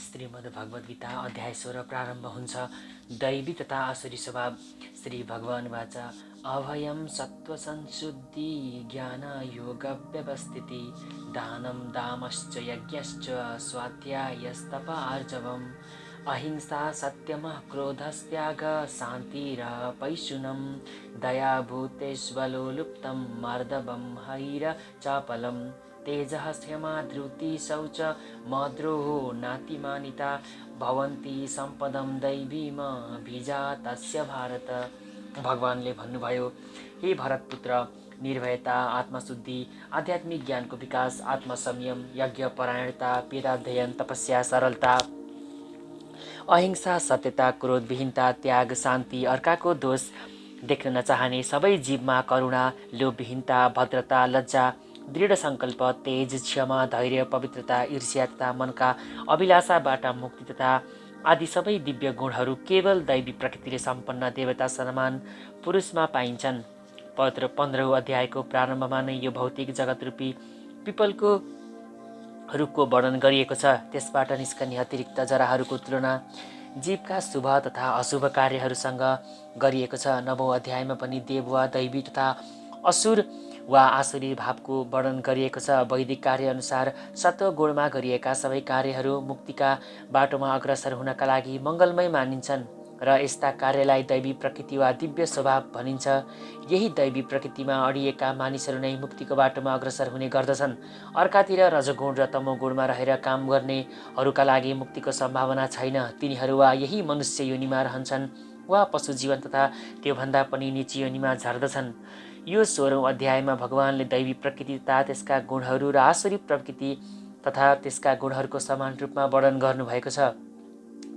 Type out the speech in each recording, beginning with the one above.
श्रीमद्भगवद्गीता अध्याय 16 प्रारम्भ हुन्छ। दैवी तथा असुरी स्वभाव। श्री भगवान वाच अभयं सत्त्वसंशुद्धि ज्ञान योग व्यवस्थिति दानं दामश्च यज्ञश्च स्वाध्यायस्तप आर्जवम् अहिंसा सत्यमः क्रोधस्त्याग शान्तिरपैशुनं दया भूतेष्वलोलुप्तं मर्दवं हरिरचापलं तेजः क्षमा धृति शौच मद्रोहो नातिमानिता भवन्ति सम्पदं दैवीम बीजा तस्य भारत। भगवानले भन्नुभयो, हे भरतपुत्र, निर्भयता, आत्मशुद्धि, आध्यात्मिक ज्ञानको विकास, आत्मसंयम, यज्ञ परायणता, वेदाध्ययन, तपस्या, सरलता, अहिंसा, सत्यता, क्रोधविहीनता, त्याग, शान्ति, अर्काको दोष देख्न नचाहने, सबै जीवमा करुणा, लोभविहीनता, भद्रता, लज्जा, दृढ सङ्कल्प, तेज, क्षमा, धैर्य, पवित्रता, ईर्ष्या तथा मनका अभिलाषाबाट मुक्ति तथा आदि सबै दिव्य गुणहरू केवल दैवी प्रकृतिले सम्पन्न देवता समान पुरुषमा पाइन्छन्। पवित्र 15औं अध्यायको प्रारम्भमा नै यो भौतिक जगतरूपी पिपलको रुखको वर्णन गरिएको छ। त्यसबाट निस्कने अतिरिक्त जराहरूको तुलना जीवका शुभ तथा अशुभ कार्यहरूसँग गरिएको छ। 9औं अध्यायमा पनि देव वा दैवी तथा असुर वा आसुरी भावको वर्णन गरिएको छ। वैदिक कार्यअनुसार सत्व गुणमा गरिएका सबै कार्यहरू मुक्तिका बाटोमा अग्रसर हुनका लागि मङ्गलमय मानिन्छन् र यस्ता कार्यलाई दैवी प्रकृति वा दिव्य स्वभाव भनिन्छ। यही दैवी प्रकृतिमा अडिएका मानिसहरू नै मुक्तिको बाटोमा अग्रसर हुने गर्दछन्। अर्कातिर रजोगुण र तमोगुणमा रहेर काम गर्नेहरूका लागि मुक्तिको सम्भावना छैन। तिनीहरू वा यही मनुष्य योनिमा रहन्छन् वा पशु जीवन तथा त्योभन्दा पनि नीच योनिमा झर्दछन्। यो 16औं अध्यायमा भगवानले दैवी प्रकृति तथा त्यसका गुणहरू र आसुरी प्रकृति तथा त्यसका गुणहरूको समान रूपमा वर्णन गर्नुभएको छ।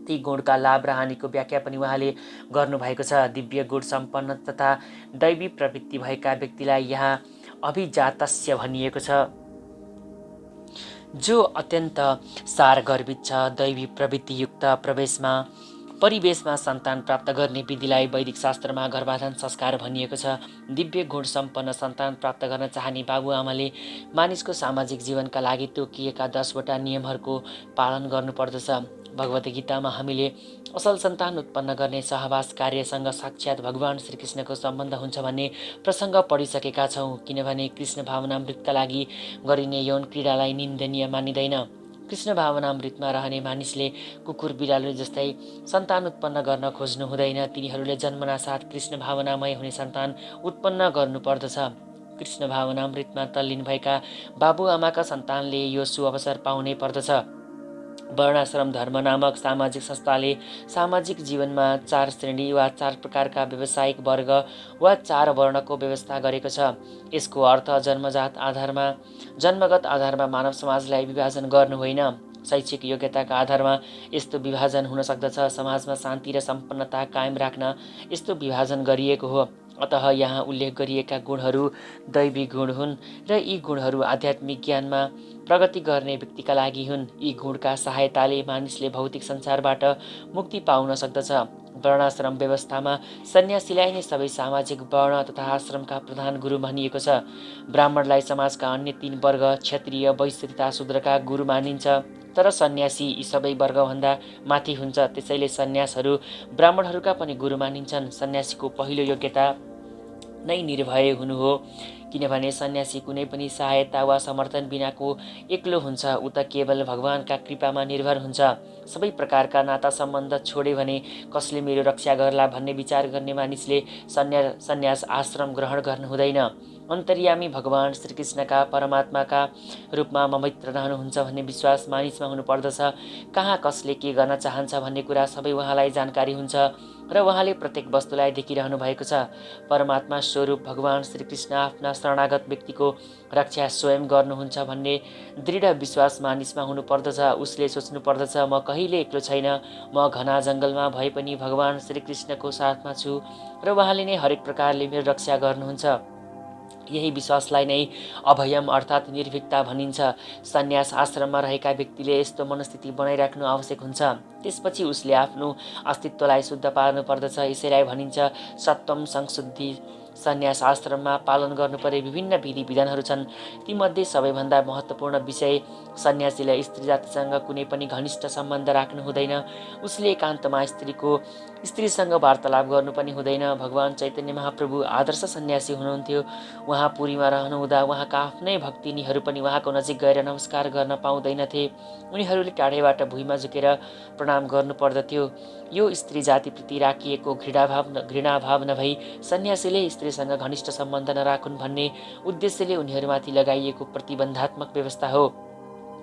ती गुणका लाभ र हानिको व्याख्या पनि उहाँले गर्नुभएको छ। दिव्य गुण सम्पन्न तथा दैवी प्रवृत्ति भएका व्यक्तिलाई यहाँ अभिजातस्य भनिएको छ, जो अत्यन्त सारगर्भित छ। दैवी प्रवृत्तियुक्त परिवेशमा सन्तान प्राप्त गर्ने विधिलाई वैदिक शास्त्रमा गर्भाधान संस्कार भनिएको छ। दिव्य गुण सम्पन्न सन्तान प्राप्त गर्न चाहने बाबुआमाले मानिसको सामाजिक जीवनका लागि तोकिएका 10वटा नियमहरूको पालन गर्नुपर्दछ। भगवत गीतामा हामीले असल सन्तान उत्पन्न गर्ने सहवास कार्यसँग साक्षात् भगवान श्रीकृष्णको सम्बन्ध हुन्छ भन्ने प्रसङ्ग पढिसकेका छौँ। किनभने कृष्ण भावनामृतका लागि गरिने यौन क्रीडालाई निन्दनीय मानिँदैन। कृष्ण भावनामृतमा रहने मानिसले कुकुर बिरालो जस्तै सन्तान उत्पन्न गर्न खोज्नु हुँदैन। तिनीहरूले जन्मना साथ कृष्ण भावनामय हुने सन्तान उत्पन्न गर्नुपर्दछ। कृष्ण भावनामृतमा तल्लीन भएका बाबुआमाका सन्तानले यो सुअवसर पाउनै पर्दछ। वर्णाश्रम धर्म नामक सामाजिक संस्थाले सामाजिक जीवनमा 4 श्रेणी वा 4 प्रकारका व्यावसायिक वर्ग वा 4 वर्णको व्यवस्था गरेको छ। यसको अर्थ जन्मगत आधारमा मानव समाजलाई विभाजन गर्नु होइन। शैक्षिक योग्यताका आधारमा यस्तो विभाजन हुन सक्दछ। समाजमा शान्ति र सम्पन्नता कायम राख्न यस्तो विभाजन गरिएको हो। अतः यहाँ उल्लेख गरिएका गुणहरू दैवी गुण हुन् र यी गुणहरू आध्यात्मिक ज्ञानमा प्रगति गर्ने व्यक्तिका लागि हुन्। यी गुणका सहायताले मानिसले भौतिक संसारबाट मुक्ति पाउन सक्दछ। वर्णाश्रम व्यवस्थामा सन्यासीलाई नै सबै सामाजिक वर्ण तथा आश्रमका प्रधान गुरु भनिएको छ। ब्राह्मणलाई समाजका अन्य 3 वर्ग क्षत्रिय, वैश्य तथा शूद्रका गुरु मानिन्छ। तर सन्यासी यी सबै वर्गभन्दा माथि हुन्छ। त्यसैले सन्यासहरू ब्राह्मणहरूका पनि गुरु मानिन्छन्। सन्यासीको पहिलो योग्यता नै निर्भय हुनु हो। किनभने सन्यासी कुनै पनि सहायता वा समर्थन बिनाको एक्लो हुन्छ। ऊ त केवल भगवानका कृपामा निर्भर हुन्छ। सबै प्रकारका नाता सम्बन्ध छोडे भने कसले मेरो रक्षा गर्ला भन्ने विचार गर्ने मानिसले सन्यास आश्रम ग्रहण गर्नु हुँदैन। अन्तर्यामी भगवान श्रीकृष्णका परमात्माका रूपमा ममित्र रहनुहुन्छ भन्ने विश्वास मानिसमा हुनुपर्दछ। कहाँ कसले के गर्न चाहन्छ भन्ने कुरा सबै उहाँलाई जानकारी हुन्छ र उहाँले प्रत्येक वस्तुलाई देखिरहनु भएको छ। परमात्मा स्वरूप भगवान श्रीकृष्ण आफ्ना शरणागत व्यक्तिको रक्षा स्वयं गर्नुहुन्छ भन्ने दृढ विश्वास मानिसमा हुनुपर्दछ। उसले सोच्नुपर्दछ, म कहिले एक्लो छैन, म घना जङ्गलमा भए पनि भगवान श्रीकृष्णको साथमा छु र उहाँले नै हरेक प्रकारले मेरो रक्षा गर्नुहुन्छ। यही विश्वासलाई नै अभयम अर्थात् निर्भीकता भनिन्छ। सन्यास आश्रममा रहेका व्यक्तिले यस्तो मनस्थिति बनाइराख्नु आवश्यक हुन्छ। त्यसपछि उसले आफ्नो अस्तित्वलाई शुद्ध पार्नु पर्दछ। यसैलाई भनिन्छ सत्वम संशुद्धि सन्यास आश्रममा पालन गर्नुपर्ने विभिन्न विधि विधानहरू छन्। तीमध्ये सबैभन्दा महत्त्वपूर्ण विषय सन्यासीलाई स्त्री जातिसँग कुनै पनि घनिष्ठ सम्बन्ध राख्नु हुँदैन। उसले एकान्तमा स्त्रीसँग वार्तालाप गर्नु पनि हुँदैन। भगवान चैतन्य महाप्रभु आदर्श सन्यासी हुनुहुन्थ्यो। उहाँ पुरीमा रहनुहुँदा उहाँका आफ्नै भक्तिनीहरू पनि उहाँको नजिक गएर नमस्कार गर्न पाउँदैनथे। उनीहरूले टाढैबाट भुइँमा झुकेर प्रणाम गर्नु पर्दथ्यो। यो स्त्री जातिप्रति राखिएको घृणाभाव नभई सन्यासीले स्त्रीसँग घनिष्ठ सम्बन्ध नराखुन् भन्ने उद्देश्यले उनीहरूमाथि लगाइएको प्रतिबन्धात्मक व्यवस्था हो।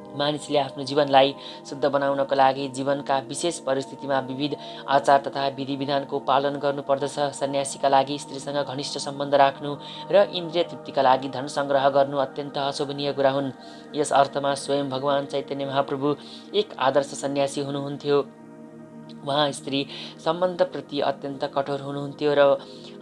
मानिसले आफ्नो जीवनलाई शुद्ध बनाउनको लागि जीवनका विशेष परिस्थितिमा विविध आचार तथा विधि विधानको पालन गर्नुपर्दछ। सन्यासीका लागि स्त्रीसँग घनिष्ठ सम्बन्ध राख्नु र इन्द्रिय तृप्तिका लागि धन सङ्ग्रह गर्नु अत्यन्त अशोभनीय कुरा हुन्। यस अर्थमा स्वयं भगवान चैतन्य महाप्रभु एक आदर्श सन्यासी हुनुहुन्थ्यो। उहाँ स्त्री सम्बन्धप्रति अत्यन्त कठोर हुनुहुन्थ्यो र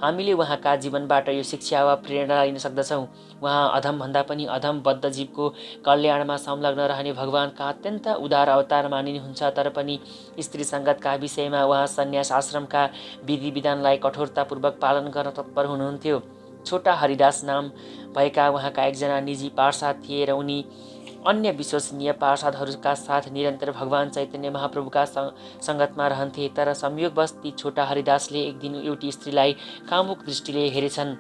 हामीले उहाँका जीवनबाट यो शिक्षा वा प्रेरणा लिन सक्दछौँ। उहाँ अधमभन्दा पनि अधम बद्ध जीवको कल्याणमा संलग्न रहने भगवानका अत्यन्त उदार अवतार मानिनुहुन्छ। तर पनि स्त्री सङ्गतका विषयमा उहाँ सन्यास आश्रमका विधि विधानलाई कठोरतापूर्वक पालन गर्न तत्पर हुनुहुन्थ्यो। छोटा हरिदास नाम भएका उहाँका एकजना निजी पार्षद थिए र उनी अन्य विश्वसनीय पार्षदहरूका साथ निरन्तर भगवान चैतन्य महाप्रभुका सङ्गतमा रहन्थे। तर संयोगवश ती छोटा हरिदासले एक दिन एउटी स्त्रीलाई कामुक दृष्टिले हेरेछन्।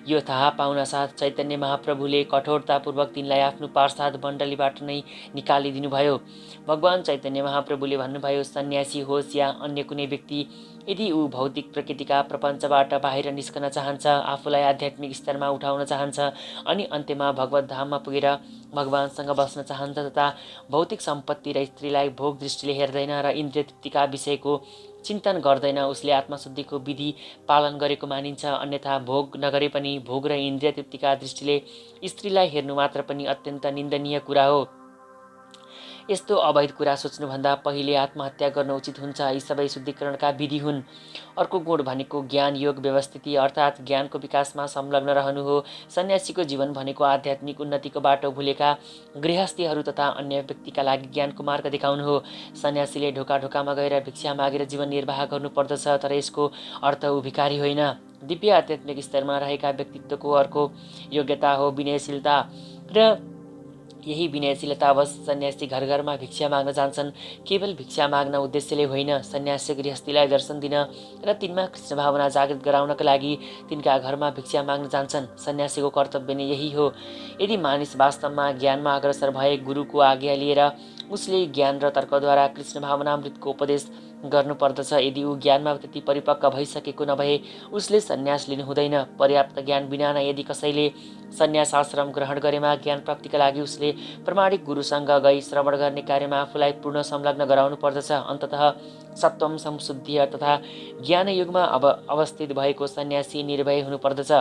यो थाहा पाउनासाथ चैतन्य महाप्रभुले कठोरतापूर्वक तिनलाई आफ्नो पार्षद मण्डलीबाट नै निकालिदिनुभयो। भगवान चैतन्य महाप्रभुले भन्नुभयो, सन्यासी होस् या अन्य कुनै व्यक्ति, यदि ऊ भौतिक प्रकृतिका प्रपञ्चबाट बाहिर निस्कन चाहन्छ, आफूलाई आध्यात्मिक स्तरमा उठाउन चाहन्छ अनि अन्त्यमा भगवत धाममा पुगेर भगवानसँग बस्न चाहन्छ तथा भौतिक सम्पत्ति र स्त्रीलाई भोग दृष्टिले हेर्दैन र इन्द्रिय तृप्तिका विषयको चिन्तन गर्दैन, उसले आत्मशुद्धिको विधि पालन गरेको मानिन्छ। अन्यथा भोग नगरे पनि भोग र इन्द्रिय तृप्तिका दृष्टिले स्त्रीलाई हेर्नु मात्र पनि अत्यन्त निन्दनीय कुरा हो। यस्तो अवैध कुरा सोच्नुभन्दा पहिले आत्महत्या गर्न उचित हुन्छ। यी सबै शुद्धिकरणका विधि हुन्। अर्को गुण भनेको ज्ञान योग व्यवस्थिति अर्थात् ज्ञानको विकासमा संलग्न रहनु हो। सन्यासीको जीवन भनेको आध्यात्मिक उन्नतिको बाटो भुलेका गृहस्थीहरू तथा अन्य व्यक्तिका लागि ज्ञानको मार्ग देखाउनु हो। सन्यासीले ढोका ढोकामा गएर भिक्षा मागेर जीवन निर्वाह गर्नुपर्दछ, तर यसको अर्थ ऊ भिखारी होइन। दिव्य आध्यात्मिक स्तरमा रहेका व्यक्तित्वको अर्को योग्यता हो विनयशीलता र यही विनयशीलतावश सन्यासी घर घरमा भिक्षा माग्न जान्छन्। केवल भिक्षा माग्न उद्देश्यले होइन, सन्यासी गृहस्थीलाई दर्शन दिन र तिनमा कृष्ण भावना जागृत गराउनका लागि तिनका घरमा भिक्षा माग्न जान्छन्। सन्यासीको कर्तव्य नै यही हो। यदि मानिस वास्तवमा ज्ञानमा अग्रसर भए गुरुको आज्ञा लिएर उसले ज्ञान र तर्कद्वारा कृष्ण भावनामृतको उपदेश गर्नुपर्दछ। यदि ऊ ज्ञानमा त्यति परिपक्व भइसकेको नभए उसले सन्यास लिनु हुँदैन। पर्याप्त ज्ञान बिना नै यदि कसैले सन्यास आश्रम ग्रहण गरेमा ज्ञान प्राप्तिका लागि उसले प्रमाणिक गुरुसँग गई श्रवण गर्ने कार्यमा आफूलाई पूर्ण संलग्न गराउनु पर्दछ। अन्ततः सत्वम संशुद्धि तथा ज्ञानयुगमा अवस्थित भएको सन्यासी निर्भय हुनुपर्दछ।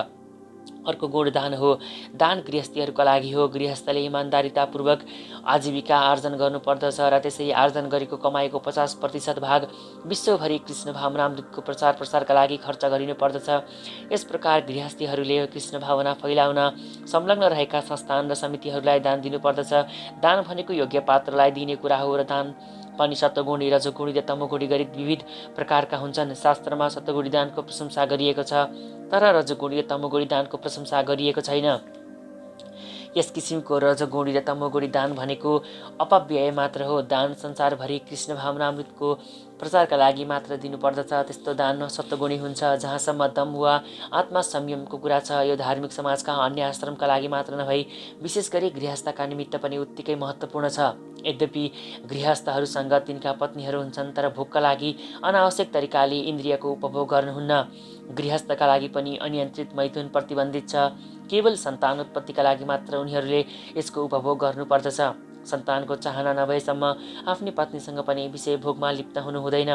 अर्को गुण दान हो। दान गृहस्थीहरूका लागि हो। गृहस्थले इमान्दारितापूर्वक आजीविका आर्जन गर्नुपर्दछ र त्यसै आर्जन गरेको कमाइको 50% भाग विश्वभरि कृष्ण भावनामृतको प्रचार प्रसारका लागि खर्च गरिनुपर्दछ। यस प्रकार गृहस्थीहरूले कृष्ण भावना फैलाउन संलग्न रहेका संस्थान र समितिहरूलाई दान दिनुपर्दछ। दान भनेको योग्य पात्रलाई दिने कुरा हो र दान पनि सत्वगुणी, रजोगुणी र तमोगुणी गरी विविध प्रकारका हुन्छन्। शास्त्रमा सत्वगुणी दानको प्रशंसा गरिएको छ, तर रजोगुणी र तमोगुणी दानको प्रशंसा गरिएको छैन। यस किसिमको रजोगुणी र तमोगुणी दान भनेको अपव्यय मात्र हो। दान संसारभरि कृष्ण भावनामृतको प्रचारका लागि मात्र दिनुपर्दछ। त्यस्तो दान सत्वगुणी हुन्छ। जहाँसम्म दम वा आत्मा संयमको कुरा छ, यो धार्मिक समाजका अन्य आश्रमका लागि मात्र नभई विशेष गरी गृहस्थका निमित्त पनि उत्तिकै महत्त्वपूर्ण छ। यद्यपि गृहस्थहरूसँग तिनका पत्नीहरू हुन्छन्, तर भोगका लागि अनावश्यक तरिकाले इन्द्रियको उपभोग गर्नुहुन्न। गृहस्थका लागि पनि अनियन्त्रित मैथुन प्रतिबन्धित छ। केवल सन्तान उत्पत्तिका लागि मात्र उनीहरूले यसको उपभोग गर्नुपर्दछ। सन्तानको चाहना नभएसम्म आफ्नै पत्नीसँग पनि विषय भोगमा लिप्त हुनु हुँदैन।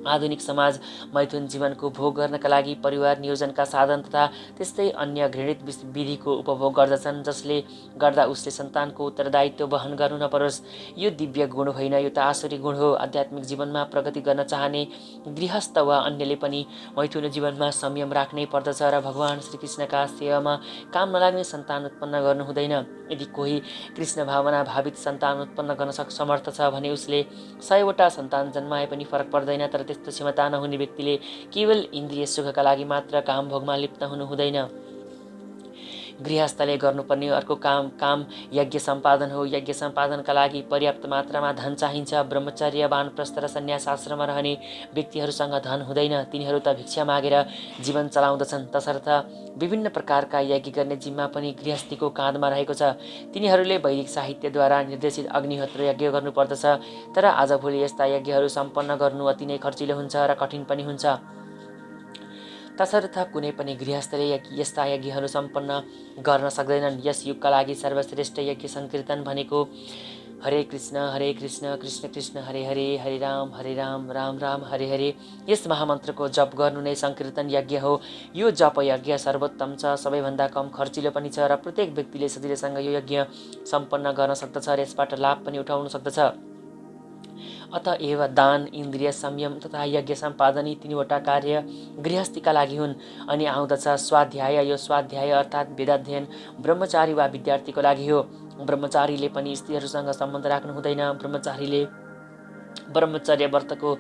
आधुनिक समाज मैथुन जीवनको भोग गर्नका लागि परिवार नियोजनका साधन तथा त्यस्तै अन्य घृणित विधिको उपभोग गर्दछन्, जसले गर्दा उसले सन्तानको उत्तरदायित्व वहन गर्नु नपरोस्। यो दिव्य गुण होइन, यो त आसुरी गुण हो। आध्यात्मिक जीवनमा प्रगति गर्न चाहने गृहस्थ वा अन्यले पनि मैथुन जीवनमा संयम राख्नै पर्दछ र भगवान श्रीकृष्णका सेवामा काम नलाग्ने सन्तान उत्पन्न गर्नु हुँदैन। यदि कोही कृष्ण भावना भावित सन्तान उत्पन्न गर्न समर्थ छ भने उसले 100 वटा सन्तान जन्माए पनि फरक पर्दैन, तर त्यस्तो क्षमता नहुने व्यक्तिले केवल इन्द्रिय सुखका लागि मात्र काम भोगमा लिप्त हुनु हुँदैन। गृहस्थले गर्नुपर्ने अर्को काम यज्ञ सम्पादन हो। यज्ञ सम्पादनका लागि पर्याप्त मात्रामा धन चाहिन्छ। ब्रह्मचर्य, वानप्रस्थ र सन्यास आश्रममा रहने व्यक्तिहरूसँग धन हुँदैन। तिनीहरू त भिक्षा मागेर जीवन चलाउँदछन्। तसर्थ विभिन्न प्रकारका यज्ञ गर्ने जिम्मा पनि गृहस्थीको काँधमा रहेको छ। तिनीहरूले वैदिक साहित्यद्वारा निर्देशित अग्निहोत्र यज्ञ गर्नुपर्दछ। तर आजभोलि यस्ता यज्ञहरू सम्पन्न गर्नु अति नै खर्चिलो हुन्छ र कठिन पनि हुन्छ। तसर्थ कुनै पनि गृहस्थले यस्ता यज्ञहरू सम्पन्न गर्न सक्दैनन्। यस युगका लागि सर्वश्रेष्ठ यज्ञ सङ्कीर्तन भनेको हरे कृष्ण कृष्ण कृष्ण हरे हरे, हरे राम राम राम हरे हरे, यस महामन्त्रको जप गर्नु नै सङ्कीर्तन यज्ञ हो। यो जप यज्ञ सर्वोत्तम छ, सबैभन्दा कम खर्चिलो पनि छ र प्रत्येक व्यक्तिले सजिलैसँग यो यज्ञ सम्पन्न गर्न सक्दछ र यसबाट लाभ पनि उठाउन सक्दछ। अतएव दान, इन्द्रिय संयम तथा यज्ञ सम्पादन यी तीनवटा कार्य गृहस्थीका लागि हुन्। अनि आउँदछ स्वाध्याय। यो स्वाध्याय अर्थात् वेदाध्ययन ब्रह्मचारी वा विद्यार्थीको लागि हो। ब्रह्मचारीले पनि स्त्रीहरूसँग सम्बन्ध राख्नु हुँदैन। ब्रह्मचारीले ब्रह्मचर्य व्रतको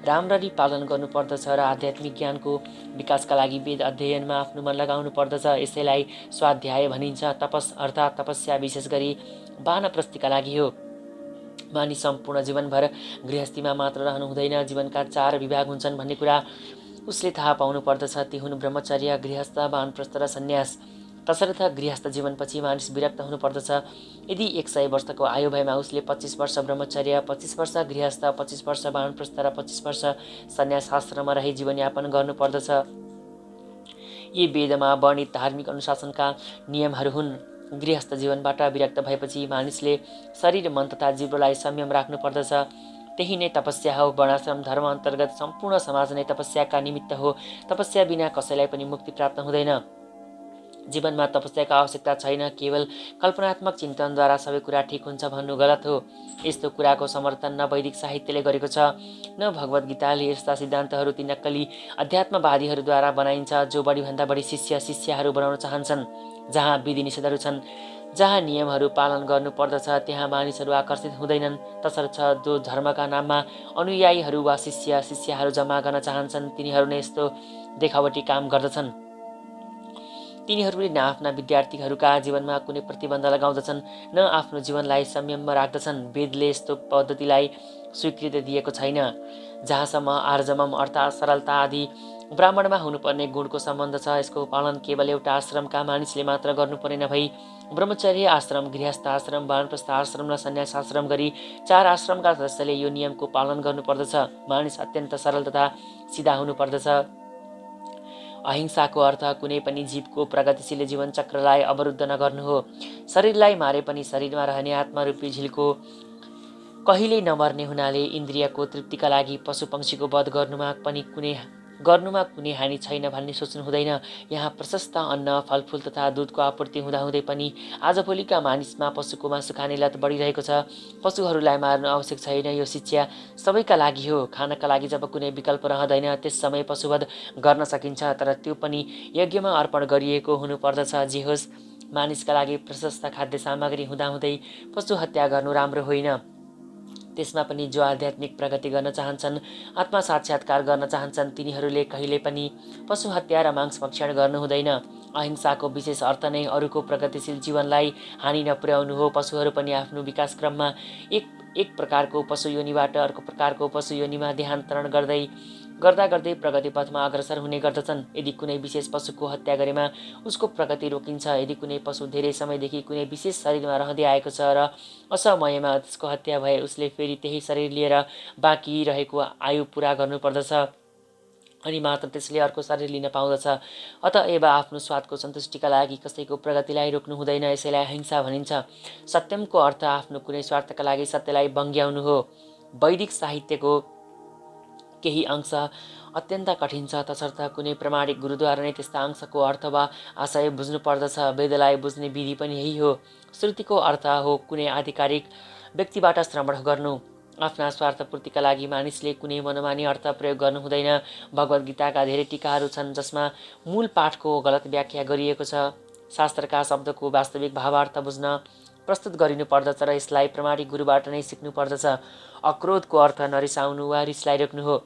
राम्ररी पालन गर्नुपर्दछ र आध्यात्मिक ज्ञानको विकासका लागि वेद अध्ययनमा आफ्नो मन लगाउनु पर्दछ। यसैलाई स्वाध्याय भनिन्छ। तपस अर्थात् तपस्या विशेष गरी वानप्रस्थीका लागि हो। मानिस सम्पूर्ण जीवनभर गृहस्थीमा मात्र रहनु हुँदैन। जीवनका 4 विभाग हुन्छन् भन्ने कुरा उसले थाहा पाउनु पर्दछ। ती हुन् ब्रह्मचर्य, गृहस्थ, वानप्रस्थ र सन्यास। तसर्थ गृहस्थ जीवनपछि मानिस विरक्त हुनु पर्दछ। यदि 100 वर्षको आयु भएमा उसले 25 वर्ष ब्रह्मचर्य, 25 वर्ष गृहस्थ, 25 वर्ष वानप्रस्थ र 25 वर्ष सन्यास आश्रममा रही जीवनयापन गर्नुपर्दछ। यी वेदमा वर्णित धार्मिक अनुशासनका नियमहरू हुन्। गृहस्थ जीवनबाट विरक्त भएपछि मानिसले शरीर, मन तथा जिब्रोलाई संयम राख्नु पर्दछ। त्यही नै तपस्या हो। वर्णाश्रम धर्म अन्तर्गत सम्पूर्ण समाज नै तपस्याका निमित्त हो। तपस्या बिना कसैलाई पनि मुक्ति प्राप्त हुँदैन। जीवनमा तपस्याको आवश्यकता छैन। केवल कल्पनात्मक चिन्तनद्वारा सबै कुरा ठिक हुन्छ भन्नु गलत हो। यस्तो कुराको समर्थन न वैदिक साहित्यले गरेको छ, न भगवद् गीताले। यस्ता सिद्धान्तहरू ती नक्कली अध्यात्मवादीहरूद्वारा बनाइन्छ जो बढीभन्दा बढी शिष्यहरू बनाउन चाहन्छन्। जहाँ विधि निषेधहरू छन्, जहाँ नियमहरू पालन गर्नु पर्दछ, त्यहाँ मानिसहरू आकर्षित हुँदैनन्। तसर्थ जो धर्मका नाममा अनुयायीहरू वा शिष्यहरू जम्मा गर्न चाहन्छन्, तिनीहरू नै यस्तो देखावटी काम गर्दछन्। तिनीहरूले न आफ्ना विद्यार्थीहरूका जीवनमा कुनै प्रतिबन्ध लगाउँदछन्, न आफ्नो जीवनलाई संयममा राख्दछन्। वेदले यस्तो पद्धतिलाई स्वीकृति दिएको छैन। जहाँसम्म आर्जवम अर्थात् सरलता आदि ब्राह्मणमा हुनुपर्ने गुणको सम्बन्ध छ, यसको पालन केवल एउटा आश्रमका मानिसले मात्र गर्नुपर्ने नभई ब्रह्मचर्य आश्रम, गृहस्थ आश्रम, वानप्रस्थ आश्रम र सन्यास आश्रम गरी 4 आश्रमका सदस्यले यो नियमको पालन गर्नुपर्दछ। मानिस अत्यन्त सरल तथा सिधा हुनुपर्दछ। अहिंसाको अर्थ कुनै पनि जीवको प्रगतिशील जीवन चक्रलाई अवरुद्ध नगर्नु हो। शरीरलाई मारे पनि शरीरमा रहने आत्मारूपी झिल्को कहिल्यै नमर्ने हुनाले इन्द्रियको तृप्तिका लागि पशु पक्षीको वध गर्नुमा कुनै हानि छैन भन्ने सोच्नु हुँदैन। यहाँ प्रशस्त अन्न, फलफुल तथा दुधको आपूर्ति हुँदाहुँदै पनि आजभोलिका मानिसमा पशुको मासु खाने लत बढिरहेको छ। पशुहरूलाई मार्नु आवश्यक छैन, यो शिक्षा सबैका लागि हो। खानका लागि जब कुनै विकल्प रहँदैन त्यस समय पशुवध गर्न सकिन्छ, तर त्यो पनि यज्ञमा अर्पण गरिएको हुनुपर्दछ। जे होस्, मानिसका लागि प्रशस्त खाद्य सामग्री हुँदाहुँदै पशु हत्या गर्नु राम्रो होइन। त्यसमा पनि जो आध्यात्मिक प्रगति गर्न चाहन्छन्, आत्मा साक्षात्कार गर्न चाहन्छन्, तिनीहरूले कहिले पनि पशु हत्या र मांस भक्षण गर्नु हुँदैन। अहिंसाको विशेष अर्थ नै अरूको प्रगतिशील जीवनलाई हानि नपुर्याउनु हो। पशुहरू पनि आफ्नो विकास क्रममा एक प्रकारको पशु योनिबाट अर्को प्रकारको पशु योनिमा देहान्तरण गर्दै प्रगति पथमा अग्रसर हुने गर्दछन्। यदि कुनै विशेष पशुको हत्या गरेमा उसको प्रगति रोकिन्छ। यदि कुनै पशु धेरै समयदेखि कुनै विशेष शरीरमा रहँदै आएको छ र असमयमा त्यसको हत्या भए, उसले फेरि त्यही शरीर लिएर बाँकी रहेको आयु पुरा गर्नुपर्दछ अनि मात्र त्यसले अर्को शरीर लिन पाउँदछ। अतएव आफ्नो स्वादको सन्तुष्टिका लागि कसैको प्रगतिलाई रोक्नु हुँदैन। यसैलाई अहिंसा भनिन्छ। सत्यमको अर्थ आफ्नो कुनै स्वार्थका लागि सत्यलाई बङ्ग्याउनु हो। वैदिक साहित्यको केही अंश अत्यन्त कठिन छ, तसर्थ कुनै प्रामाणिक गुरुद्वारा नै त्यस्ता अंशको अर्थ वा आशय बुझ्नु पर्दछ। वेदलाई बुझ्ने विधि पनि यही हो। श्रुतिको अर्थ हो कुनै आधिकारिक व्यक्तिबाट श्रवण गर्नु। आफ्ना स्वार्थपूर्तिका लागि मानिसले कुनै मनमानी अर्थ प्रयोग गर्नु हुँदैन। भगवद् गीताका धेरै टीकाहरू छन् जसमा मूल पाठको गलत व्याख्या गरिएको छ। शास्त्रका शब्दको वास्तविक भावार्थ बुझ्न प्रस्तुत गरिनु पर्दछ र यसलाई प्रामाणिक गुरुबाट नै सिक्नु पर्दछ। अक्रोधको अर्थ नरिसाउनु वा रिसलाई रोक्नु हो।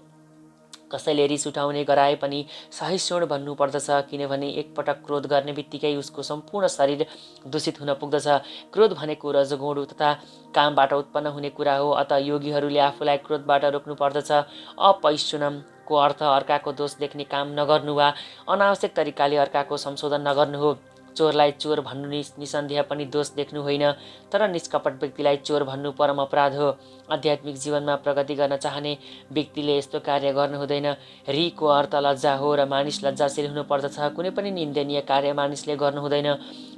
कसैले रिस उठाउने गराए पनि सहिष्णु भन्नुपर्दछ, किनभने एकपटक क्रोध गर्ने बित्तिकै उसको सम्पूर्ण शरीर दूषित हुन पुग्दछ। क्रोध भनेको रजोगुण तथा कामबाट उत्पन्न हुने कुरा हो। अत योगीहरूले आफूलाई क्रोधबाट रोक्नु पर्दछ। अपैशुनमको अर्थ अर्काको दोष देख्ने काम नगर्नु वा अनावश्यक तरिकाले अर्काको संशोधन नगर्नु हो। चोरलाई चोर भन्नु निसन्देह पनि दोष देख्नु होइन, तर निष्कपट व्यक्तिलाई चोर भन्नु परम अपराध हो। आध्यात्मिक जीवनमा प्रगति गर्न चाहने व्यक्तिले यस्तो कार्य गर्नु हुँदैन। रीको अर्थ लज्जा हो र मानिस लज्जाशील हुनुपर्दछ। कुनै पनि निन्दनीय कार्य मानिसले गर्नु हुँदैन।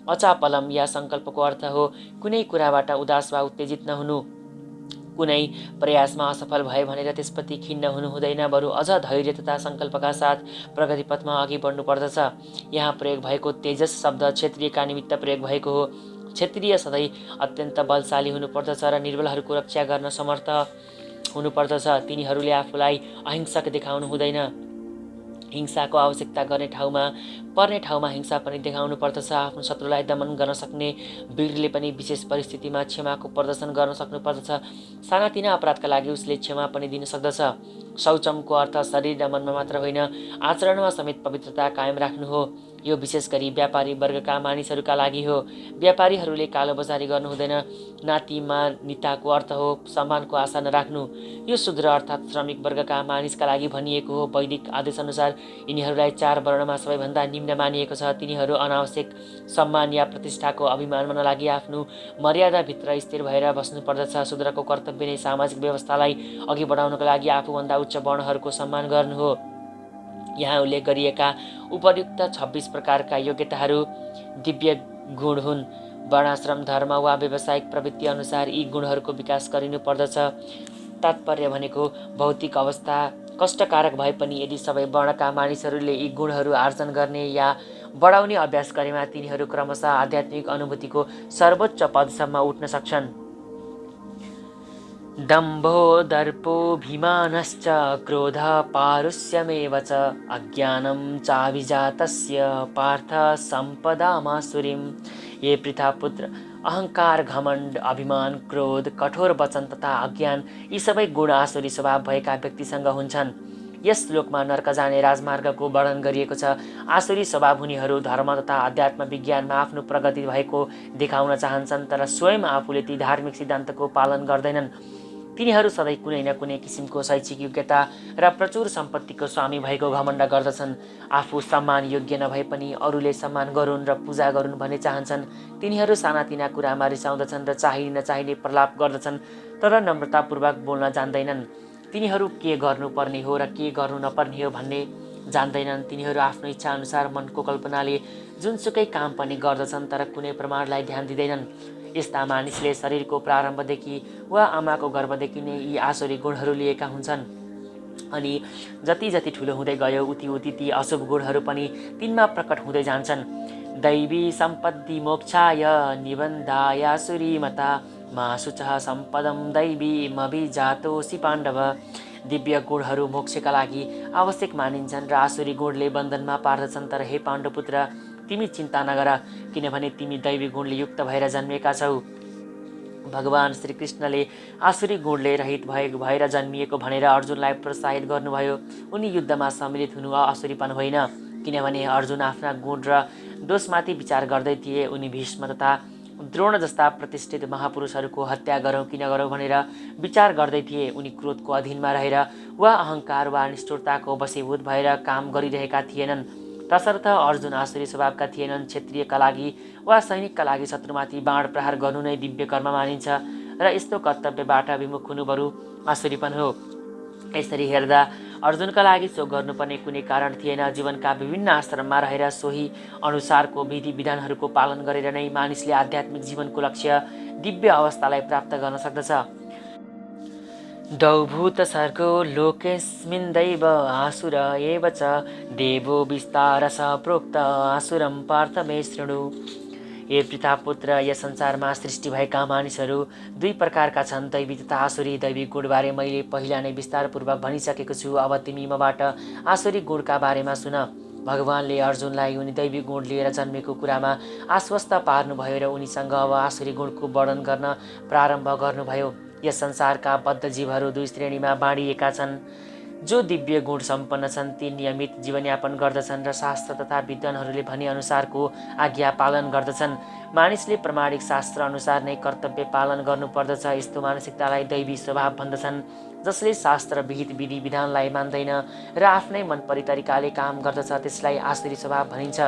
अचापलम या सङ्कल्पको अर्थ हो कुनै कुराबाट उदास वा उत्तेजित नहुनु। कुनै प्रयासमा असफल भए भनेर त्यसप्रति खिन्न हुनु हुँदैन, बरु अझ धैर्य तथा सङ्कल्पका साथ प्रगति पथमा अघि बढ्नु पर्दछ। यहाँ प्रयोग भएको तेजस शब्द क्षत्रियका निमित्त प्रयोग भएको हो। क्षत्रिय सधैँ अत्यन्त बलशाली हुनुपर्दछ र निर्बलहरूको रक्षा गर्न समर्थ हुनुपर्दछ। तिनीहरूले आफूलाई अहिंसक देखाउनु हुँदैन। हिंसाको आवश्यकता पर्ने ठाउँमा हिंसा पनि देखाउनु पर्दछ। आफ्नो शत्रुलाई दमन गर्न सक्ने वीरले पनि विशेष परिस्थितिमा क्षमाको प्रदर्शन गर्न सक्नुपर्दछ। सानातिना अपराधका लागि उसले क्षमा पनि दिन सक्दछ। शौचमको अर्थ शरीर र मनमा मात्र होइन, आचरणमा समेत पवित्रता कायम राख्नु हो। यो विशेष गरी व्यापारी वर्गका मानिसहरूका लागि हो। व्यापारीहरूले कालोबजारी गर्नु हुँदैन। नातिमानिताको अर्थ हो सम्मानको आशा नराख्नु। यो शूद्र अर्थात् श्रमिक वर्गका मानिसका लागि भनिएको हो। वैदिक आदेशअनुसार यिनीहरूलाई 4 वर्णमा सबैभन्दा निम्न मानिएको छ। तिनीहरू अनावश्यक सम्मान या प्रतिष्ठाको अभिमानमा नलागि आफ्नो मर्यादाभित्र स्थिर भएर बस्नुपर्दछ। शूद्रको कर्तव्य नै सामाजिक व्यवस्थालाई अघि बढाउनको लागि आफूभन्दा उच्च वर्णहरूको सम्मान गर्नु हो। यहाँ उल्लेख गरिएका उपर्युक्त 26 प्रकारका योग्यताहरू दिव्य गुण हुन्। वर्णाश्रम, धर्म वा व्यावसायिक प्रवृत्ति अनुसार यी गुणहरूको विकास गरिनु पर्दछ। तात्पर्य भनेको भौतिक अवस्था कष्टकारक भए पनि यदि सबै वर्णका मानिसहरूले यी गुणहरू आर्जन गर्ने या बढाउने अभ्यास गरेमा तिनीहरू क्रमशः आध्यात्मिक अनुभूतिको सर्वोच्च पदसम्म उठ्न सक्छन्। दम्भो दर्पोऽभिमानश्च क्रोधः पारुष्यमेव च अज्ञानं चाभिजातस्य पार्थ सम्पदामासुरीम्। ये पृथापुत्र, अहंकार, घमण्ड, अभिमान, क्रोध, कठोर वचन तथा अज्ञान यी सबै गुण आसुरी स्वभाव भएका व्यक्तिसँग हुन्छन्। यस श्लोकमा नर्क जाने राजमार्गको वर्णन गरिएको छ। आसुरी स्वभाव हुनेहरू धर्म तथा अध्यात्म विज्ञानमा आफ्नो प्रगति भएको देखाउन चाहन्छन्, तर स्वयं आफूले ती धार्मिक सिद्धान्तको पालन गर्दैनन्। तिनीहरू सधैँ कुनै न कुनै किसिमको शैक्षिक योग्यता र प्रचुर सम्पत्तिको स्वामी भएको घमण्ड गर्दछन्। आफू सम्मान योग्य नभए पनि अरूले सम्मान गरून् र पूजा गरून् भन्ने चाहन्छन्। तिनीहरू सानातिना कुरामा रिसाउँदछन् र चाहिने नचाहिने प्रलाप गर्दछन्, तर नम्रतापूर्वक बोल्न जान्दैनन्। तिनीहरू के गर्नुपर्ने हो र के गर्नु नपर्ने हो भन्ने जान्दैनन्। तिनीहरू आफ्नो इच्छा अनुसार मनको कल्पनाले जुनसुकै काम पनि गर्दछन्, तर कुनै प्रमाणलाई ध्यान दिँदैनन्। यस्ता मानिसले शरीरको प्रारम्भदेखि वा आमाको गर्भदेखि नै यी आसुरी गुणहरू लिएका हुन्छन्, अनि जति जति ठुलो हुँदै गयो उति उति ती अशुभ गुणहरू पनि तिनमा प्रकट हुँदै जान्छन्। दैवी सम्पत्ति मोक्षाय निबन्धाय आसुरीमता मा शुचः सम्पदं दैवीमभिजातोऽसि पाण्डव। दिव्य गुणहरू मोक्षका लागि आवश्यक मानिन्छन् र आसुरी गुणले बन्धनमा पार्दछन्। तर हे पाण्डुपुत्र, तिमी चिन्ता नगर, किनभने तिमी दैवी गुणले युक्त भएर जन्मिएका छौ। भगवान श्रीकृष्णले आसुरी गुणले रहित भएर जन्मिएको भनेर अर्जुनलाई प्रोत्साहित गर्नुभयो। उनी युद्धमा सम्मिलित हुनु आसुरीपन होइन, किनभने अर्जुन आफ्ना गुण र दोषमाथि विचार गर्दै थिए। उनी भीष्म तथा द्रोण जस्ता प्रतिष्ठित महापुरुषहरूको हत्या गरौँ कि नगरौँ भनेर विचार गर्दै थिए। उनी क्रोधको अधीनमा रहेर वा अहङ्कार वा निष्ठुरताको वशीभूत भएर काम गरिरहेका थिएनन्। तसर्थ अर्जुन आसुरी स्वभावका थिएनन्। क्षत्रियका लागि वा सैनिकका लागि शत्रुमाथि बाण प्रहार गर्नु नै दिव्य कर्म मानिन्छ र यस्तो कर्तव्यबाट विमुख हुनु बरु आसुरीपन हो। यसरी हेर्दा अर्जुनका लागि सो गर्नुपर्ने कुनै कारण थिएन। जीवनका विभिन्न आश्रममा रहेर सोही अनुसारको विधि विधानहरूको पालन गरेर नै मानिसले आध्यात्मिक जीवनको लक्ष्य दिव्य अवस्थालाई प्राप्त गर्न सक्दछ। द्वौभूत सर्गो लोकेस्मिन् दैव आसुर एव च देवो विस्तारस प्रोक्त आसुरं पार्थ मे शृणु। हे पृथापुत्र, यस संसारमा सृष्टि भएका मानिसहरू 2 प्रकारका छन्, दैवी तथा आसुरी। दैवी गुणबारे मैले पहिला नै विस्तारपूर्वक भनिसकेको छु। अब तिमी मबाट आसुरी गुणका बारेमा सुन। भगवानले अर्जुनलाई उनी दैवी गुण लिएर जन्मेको कुरामा आश्वस्त पार्नुभयो र उनीसँग अब आसुरी गुणको वर्णन गर्न प्रारम्भ गर्नुभयो। यस संसारका बद्ध जीवहरू 2 श्रेणीमा बाँडिएका छन्। जो दिव्य गुण सम्पन्न छन् ती नियमित जीवनयापन गर्दछन् र शास्त्र तथा विद्वानहरूले भनेअनुसारको आज्ञा पालन गर्दछन्। मानिसले प्रामाणिक शास्त्र अनुसार नै कर्तव्य पालन गर्नुपर्दछ। यस्तो मानसिकतालाई दैवी स्वभाव भन्दछन्। जसले शास्त्र विहित विधि विधानलाई मान्दैन र आफ्नै मनपरी तरिकाले काम गर्दछ त्यसलाई आसुरी स्वभाव भनिन्छ।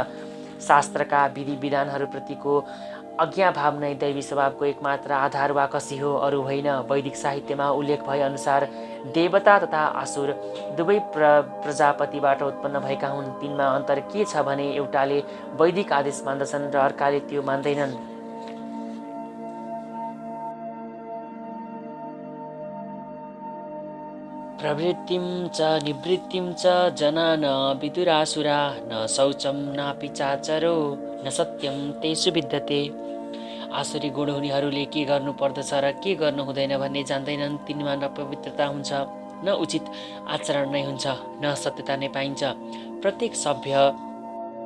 शास्त्रका विधि विधानहरूप्रतिको आज्ञाभाव नै दैवी स्वभावको एकमात्र आधार वा कसी हो, अरू होइन। वैदिक साहित्यमा उल्लेख भए अनुसार देवता तथा असुर दुवै प्रजापतिबाट उत्पन्न भएका हुन्। तिनमा अन्तर के छ भने एउटाले वैदिक आदेश मान्दछन् र अर्काले त्यो मान्दैनन्। प्रवृत्तिं च निवृत्तिं च जना न विदुरासुरा न शौचं नापि चाचरो न सत्यं तेषु विद्यते। आसुरी गुण हुनेहरूले के गर्नुपर्दछ र के गर्नु हुँदैन भन्ने जान्दैनन्। तिनमा न पवित्रता हुन्छ न उचित आचरण नै हुन्छ न सत्यता नै पाइन्छ। प्रत्येक सभ्य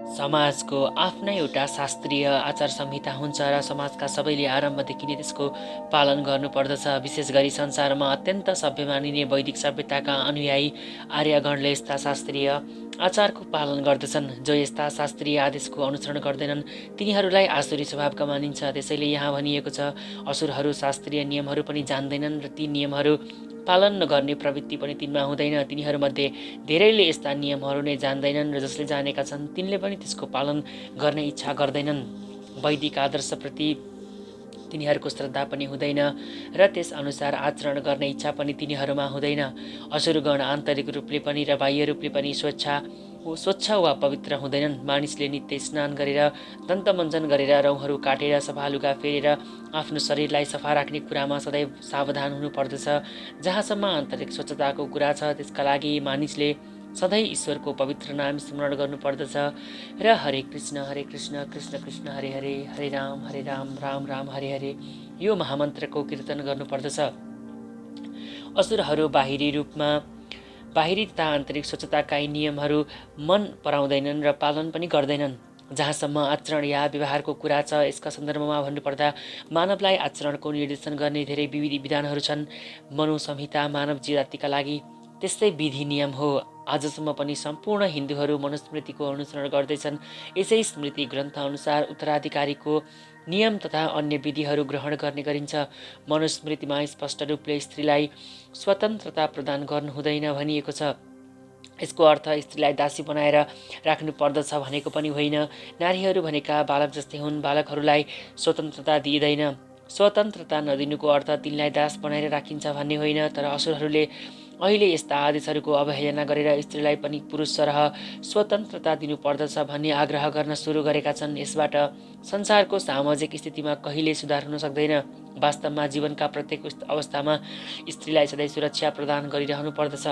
समाजको आफ्नै एउटा शास्त्रीय आचार संहिता हुन्छ र समाजका सबैले आरम्भदेखि नै त्यसको पालन गर्नुपर्दछ। विशेष गरी संसारमा अत्यन्त सभ्य मानिने वैदिक सभ्यताका अनुयायी आर्यगणले यस्ता शास्त्रीय आचारको पालन गर्दछन्। जो यस्ता शास्त्रीय आदेशको अनुसरण गर्दैनन् तिनीहरूलाई आसुरी स्वभावका मानिन्छ। त्यसैले यहाँ भनिएको छ, असुरहरू शास्त्रीय नियमहरू पनि जान्दैनन् र ती नियमहरू पालन नगर्ने प्रवृत्ति पनि तिनमा हुँदैन। तिनीहरूमध्ये धेरैले यस्ता नियमहरू नै जान्दैनन् र जसले जानेका छन् तिनले पनि त्यसको पालन गर्ने इच्छा गर्दैनन्। वैदिक आदर्शप्रति तिनीहरूको श्रद्धा पनि हुँदैन र त्यस अनुसार आचरण गर्ने इच्छा पनि तिनीहरूमा हुँदैन। असुरगण आन्तरिक रूपले पनि र बाह्य रूपले पनि स्वच्छ वा पवित्र हुँदैनन्। मानिसले नित्य स्नान गरेर दन्तमञ्जन गरेर रौँहरू काटेर सफा लुगा फेरेर आफ्नो शरीरलाई सफा राख्ने कुरामा सदैव सावधान हुनुपर्दछ। जहाँसम्म आन्तरिक स्वच्छताको कुरा छ त्यसका लागि मानिसले सधैँ ईश्वरको पवित्र नाम स्मरण गर्नुपर्दछ र हरे कृष्ण कृष्ण कृष्ण हरे हरे, हरे राम राम राम हरे हरे यो महामन्त्रको कीर्तन गर्नुपर्दछ। असुरहरू बाहिरी तथा आन्तरिक स्वच्छताका नियमहरू मन पराउँदैनन् र पालन पनि गर्दैनन्। जहाँसम्म आचरण या व्यवहारको कुरा छ यसका सन्दर्भमा भन्नुपर्दा मानवलाई आचरणको निर्देशन गर्ने धेरै विधि विधानहरू छन्। मनुसंहिता मानव जातिका लागि त्यस्तै विधि नियम हो। आजसम्म पनि सम्पूर्ण हिन्दूहरू मनुस्मृतिको अनुसरण गर्दैछन्। यसै स्मृति ग्रन्थ अनुसार उत्तराधिकारीको नियम तथा अन्य विधिहरू ग्रहण गर्ने गरिन्छ। मनुस्मृतिमा स्पष्ट रूपले स्त्रीलाई स्वतन्त्रता प्रदान गर्नु हुँदैन भनिएको छ। यसको अर्थ स्त्रीलाई दासी बनाएर राख्नु पर्दछ भनेको पनि होइन। नारीहरू भनेका बालक जस्तै हुन्। बालकहरूलाई स्वतन्त्रता दिइँदैन। स्वतन्त्रता नदिनुको अर्थ तिनलाई दास बनाएर राखिन्छ भन्ने होइन। तर असुरहरूले अहिले यस्ता आदेशहरूको अवहेलना गरेर स्त्रीलाई पनि पुरुष सरह स्वतन्त्रता दिनुपर्दछ भन्ने आग्रह गर्न सुरु गरेका छन्। यसबाट संसारको सामाजिक स्थितिमा कहिले सुधार हुन सक्दैन। वास्तवमा जीवनका प्रत्येक अवस्थामा स्त्रीलाई सधैँ सुरक्षा प्रदान गरिरहनु पर्दछ।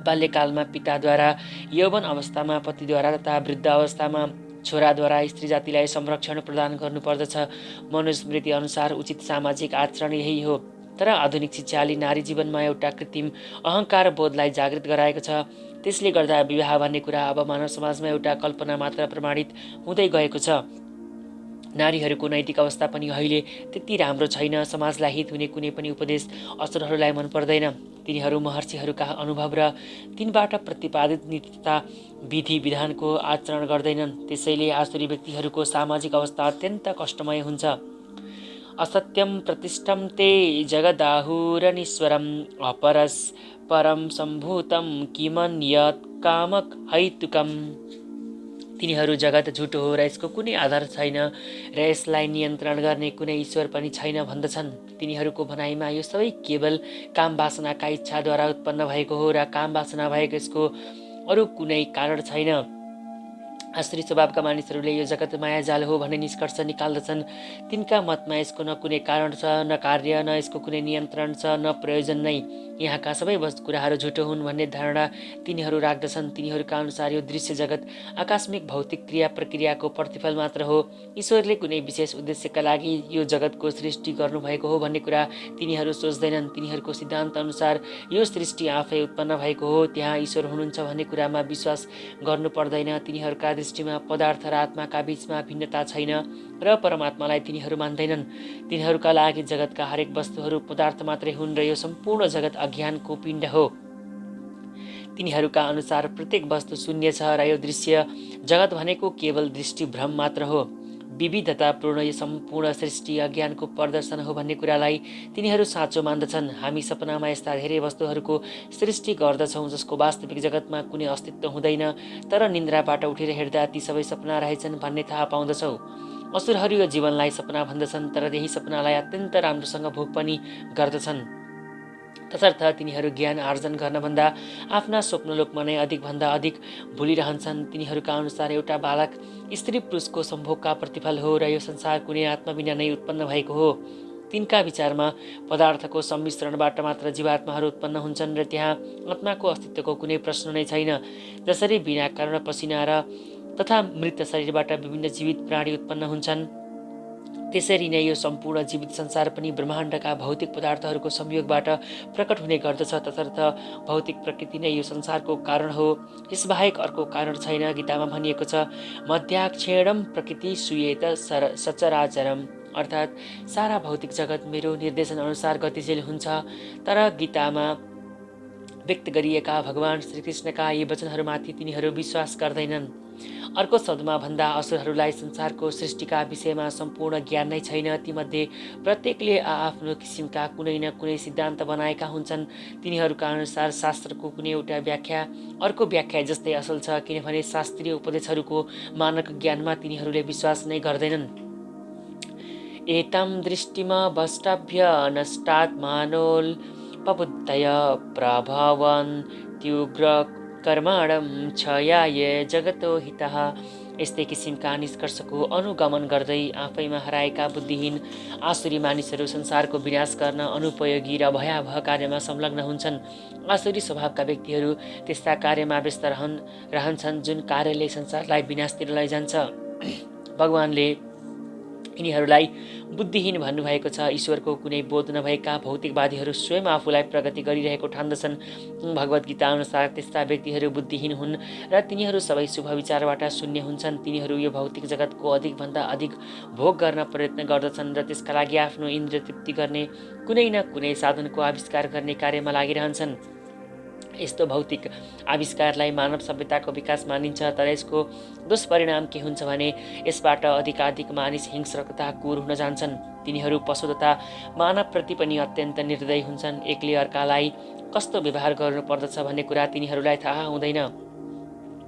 बाल्यकालमा पिताद्वारा, यौवन अवस्थामा पतिद्वारा तथा वृद्ध अवस्थामा छोराद्वारा स्त्री जातिलाई संरक्षण प्रदान गर्नुपर्दछ। मनुस्मृति अनुसार उचित सामाजिक आचरण यही हो। तर आधुनिक शिक्षाले नारी जीवनमा एउटा कृत्रिम अहङ्कार बोधलाई जागृत गराएको छ। त्यसले गर्दा विवाह भन्ने कुरा अब मानव समाजमा एउटा कल्पना मात्र प्रमाणित हुँदै गएको छ। नारीहरूको नैतिक अवस्था पनि अहिले त्यति राम्रो छैन। समाजलाई हित हुने कुनै पनि उपदेश असुरहरूलाई मन पर्दैन। तिनीहरू महर्षिहरूका अनुभव र तिनबाट प्रतिपादित नीति तथा विधि विधानको आचरण गर्दैनन्। त्यसैले आसुरी व्यक्तिहरूको सामाजिक अवस्था अत्यन्त कष्टमय हुन्छ। असत्यं प्रतिष्ठं ते जगदाहुरनीश्वरम् अपरस परम सम्भूतं किमन्यत् कामक हैतुकम्। तिनीहरू जगत झुटो हो र यसको कुनै आधार छैन र यसलाई नियन्त्रण गर्ने कुनै ईश्वर पनि छैन भन्दछन्। तिनीहरूको भनाइमा यो सबै केवल काम वासनाका इच्छाद्वारा उत्पन्न भएको हो र काम वासना भएको यसको अरू कुनै कारण छैन। आसुरी स्वभावका मानिसहरूले यो जगत मायाजाल हो भन्ने निष्कर्ष निकाल्दछन्। तिनका मतमा यसको न कुनै कारण छ, न कार्य, न यसको कुनै नियन्त्रण छ, न प्रयोजन नै। यहाँका सबै कुराहरू झुटो हुन् भन्ने धारणा तिनीहरू राख्दछन्। तिनीहरूका अनुसार यो दृश्य जगत आकस्मिक भौतिक क्रिया प्रक्रियाको प्रतिफल मात्र हो। ईश्वरले कुनै विशेष उद्देश्यका लागि यो जगतको सृष्टि गर्नुभएको हो भन्ने कुरा तिनीहरू सोच्दैनन्। तिनीहरूको सिद्धान्त अनुसार यो सृष्टि आफै उत्पन्न भएको हो। त्यहाँ ईश्वर हुनुहुन्छ भन्ने कुरामा विश्वास गर्नु पर्दैन। तिनीहरूका दृष्टिमा पदार्थ र आत्माका बीचमा भिन्नता छैन र परमात्मालाई तिनीहरू मान्दैनन्। तिनीहरूका लागि जगतका हरेक वस्तुहरू पदार्थ मात्रै हुन् र यो सम्पूर्ण जगत अज्ञानको पिण्ड हो। तिनीहरूका अनुसार प्रत्येक वस्तु शून्य छ र यो दृश्य जगत भनेको केवल दृष्टिभ्रम मात्र हो। विविधतापूर्ण यो सम्पूर्ण सृष्टि अज्ञानको प्रदर्शन हो भन्ने कुरालाई तिनीहरू साँचो मान्दछन्। हामी सपनामा यस्ता धेरै वस्तुहरूको सृष्टि गर्दछौँ जसको वास्तविक जगतमा कुनै अस्तित्व हुँदैन, तर निन्द्राबाट उठेर हेर्दा ती सबै सपना रहेछन् भन्ने थाहा पाउँदछौँ। असुरहरू यो जीवनलाई सपना भन्दछन्, तर यही सपनालाई अत्यन्त राम्रोसँग भोग पनि गर्दछन्। तसर्थ तिनीहरू ज्ञान आर्जन गर्नभन्दा आफ्ना स्वप्नलोकमा नै अधिकभन्दा अधिक भुलिरहन्छन्। तिनीहरूका अनुसार एउटा बालक स्त्री पुरुषको सम्भोगका प्रतिफल हो र यो संसार कुनै आत्मा बिना नै उत्पन्न भएको हो। तिनका विचारमा पदार्थको सम्मिश्रणबाट मात्र जीवात्माहरू उत्पन्न हुन्छन् र त्यहाँ आत्माको अस्तित्वको कुनै प्रश्न नै छैन। जसरी बिना कारण पसिना र तथा मृत शरीरबाट विभिन्न जीवित प्राणी उत्पन्न हुन्छन्, त्यसरी नै यो सम्पूर्ण जीवित संसार पनि ब्रह्माण्डका भौतिक पदार्थहरूको संयोगबाट प्रकट हुने गर्दछ। तसर्थ भौतिक प्रकृति नै यो संसारको कारण हो, यसबाहेक अर्को कारण छैन। गीतामा भनिएको छ, मध्याक्षेणम प्रकृति सुयेत सचराचरम, अर्थात् सारा भौतिक जगत मेरो निर्देशन अनुसार गतिशील हुन्छ। तर गीतामा व्यक्त गरिएका भगवान श्रीकृष्णका यी वचनहरूमाथि तिनीहरू विश्वास गर्दैनन्। अर्को शब्दमा भन्दा असुरहरूलाई संसारको सृष्टिका विषयमा सम्पूर्ण ज्ञान नै छैन। तीमध्ये प्रत्येकले आआफ्नो किसिमका कुनै न कुनै सिद्धान्त बनाएका हुन्छन्। तिनीहरूका अनुसार शास्त्रको कुनै एउटा व्याख्या अर्को व्याख्या जस्तै असल छ, किनभने शास्त्रीय उपदेशहरूको मानक ज्ञानमा तिनीहरूले विश्वास नै गर्दैनन्। एतं दृष्टिमवष्टभ्य नष्टात्मानोऽल्पबुद्धय प्रभवन्त्युग्र कर्माणं क्षयाय जगतो हितः। यस्तै किसिमका निष्कर्षको अनुगमन गर्दै आफैमा हराएका बुद्धिहीन आसुरी मानिसहरू संसारको विनाश गर्न अनुपयोगी र भयावह कार्यमा संलग्न हुन्छन्। आसुरी स्वभावका व्यक्तिहरू त्यस्ता कार्यमा व्यस्त रहन्छन् जुन कार्यले संसारलाई विनाशतिर लैजान्छ। भगवानले यिनीहरूलाई बुद्धिहीन भन्नुभएको छ। ईश्वरको कुनै बोध नभएका भौतिकवादीहरू स्वयं आफूलाई प्रगति गरिरहेको ठान्दछन्। भगवत गीता अनुसार त्यस्ता व्यक्तिहरू बुद्धिहीन हुन् र तिनीहरू सबै शुभ विचारबाट शून्य हुन्छन्। तिनीहरू यो भौतिक जगतको अधिकभन्दा अधिक भोग गर्न प्रयत्न गर्दछन् र त्यसका लागि आफ्नो इन्द्रिय तृप्ति गर्ने कुनै न कुनै साधनको आविष्कार गर्ने कार्यमा लागिरहन्छन्। यस्तो भौतिक आविष्कारलाई मानव सभ्यताको विकास मानिन्छ, तर यसको दुष्परिणाम के हुन्छ भने यसबाट अधिकाधिक मानिस हिंस्र तथा क्रूर हुन जान्छन्। तिनीहरू पशु तथा मानवप्रति पनि अत्यन्त निर्दयी हुन्छन्। एकले अर्कालाई कस्तो व्यवहार गर्नुपर्दछ भन्ने कुरा तिनीहरूलाई थाहा हुँदैन।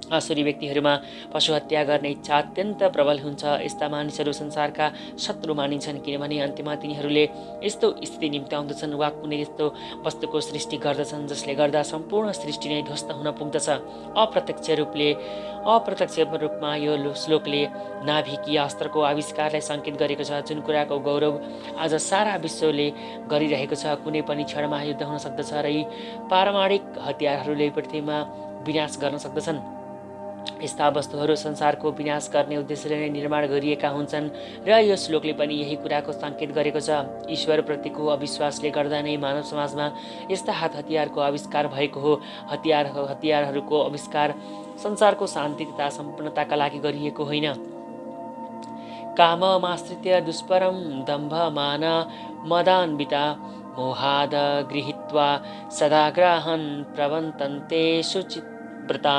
आसुरी व्यक्तिहरूमा पशु हत्या गर्ने इच्छा अत्यन्त प्रबल हुन्छ। यस्ता मानिसहरू संसारका शत्रु मानिन्छन्, किनभने अन्त्यमा तिनीहरूले यस्तो स्थिति निम्त्याउँदछन् वा कुनै यस्तो वस्तुको सृष्टि गर्दछन् जसले गर्दा सम्पूर्ण सृष्टि नै ध्वस्त हुन पुग्दछ। अप्रत्यक्ष रूपमा यो श्लोकले नाभिकीय अस्त्रको आविष्कारलाई सङ्केत गरेको छ, जुन कुराको गौरव आज सारा विश्वले गरिरहेको छ। कुनै पनि क्षणमा युद्ध हुन सक्दछ र यी पारमाणिक हतियारहरूले पृथ्वीमा विनाश गर्न सक्दछन्। यस्ता वस्तुहरू संसारको विनाश गर्ने उद्देश्यले नै निर्माण गरिएका हुन्छन् र यो श्लोकले पनि यही कुराको सङ्केत गरेको छ। ईश्वरप्रतिको अविश्वासले गर्दा नै मानव समाजमा यस्ता हतियारको आविष्कार भएको हो। हतियारहरूको आविष्कार संसारको शान्ति तथा सम्पन्नताका लागि गरिएको होइन। काममाश्रित्य दुष्परं दम्भ मान मदान्विता मोहाद गृहीत्वा सदाग्रहन् प्रवन्तन्ते शुचिव्रता।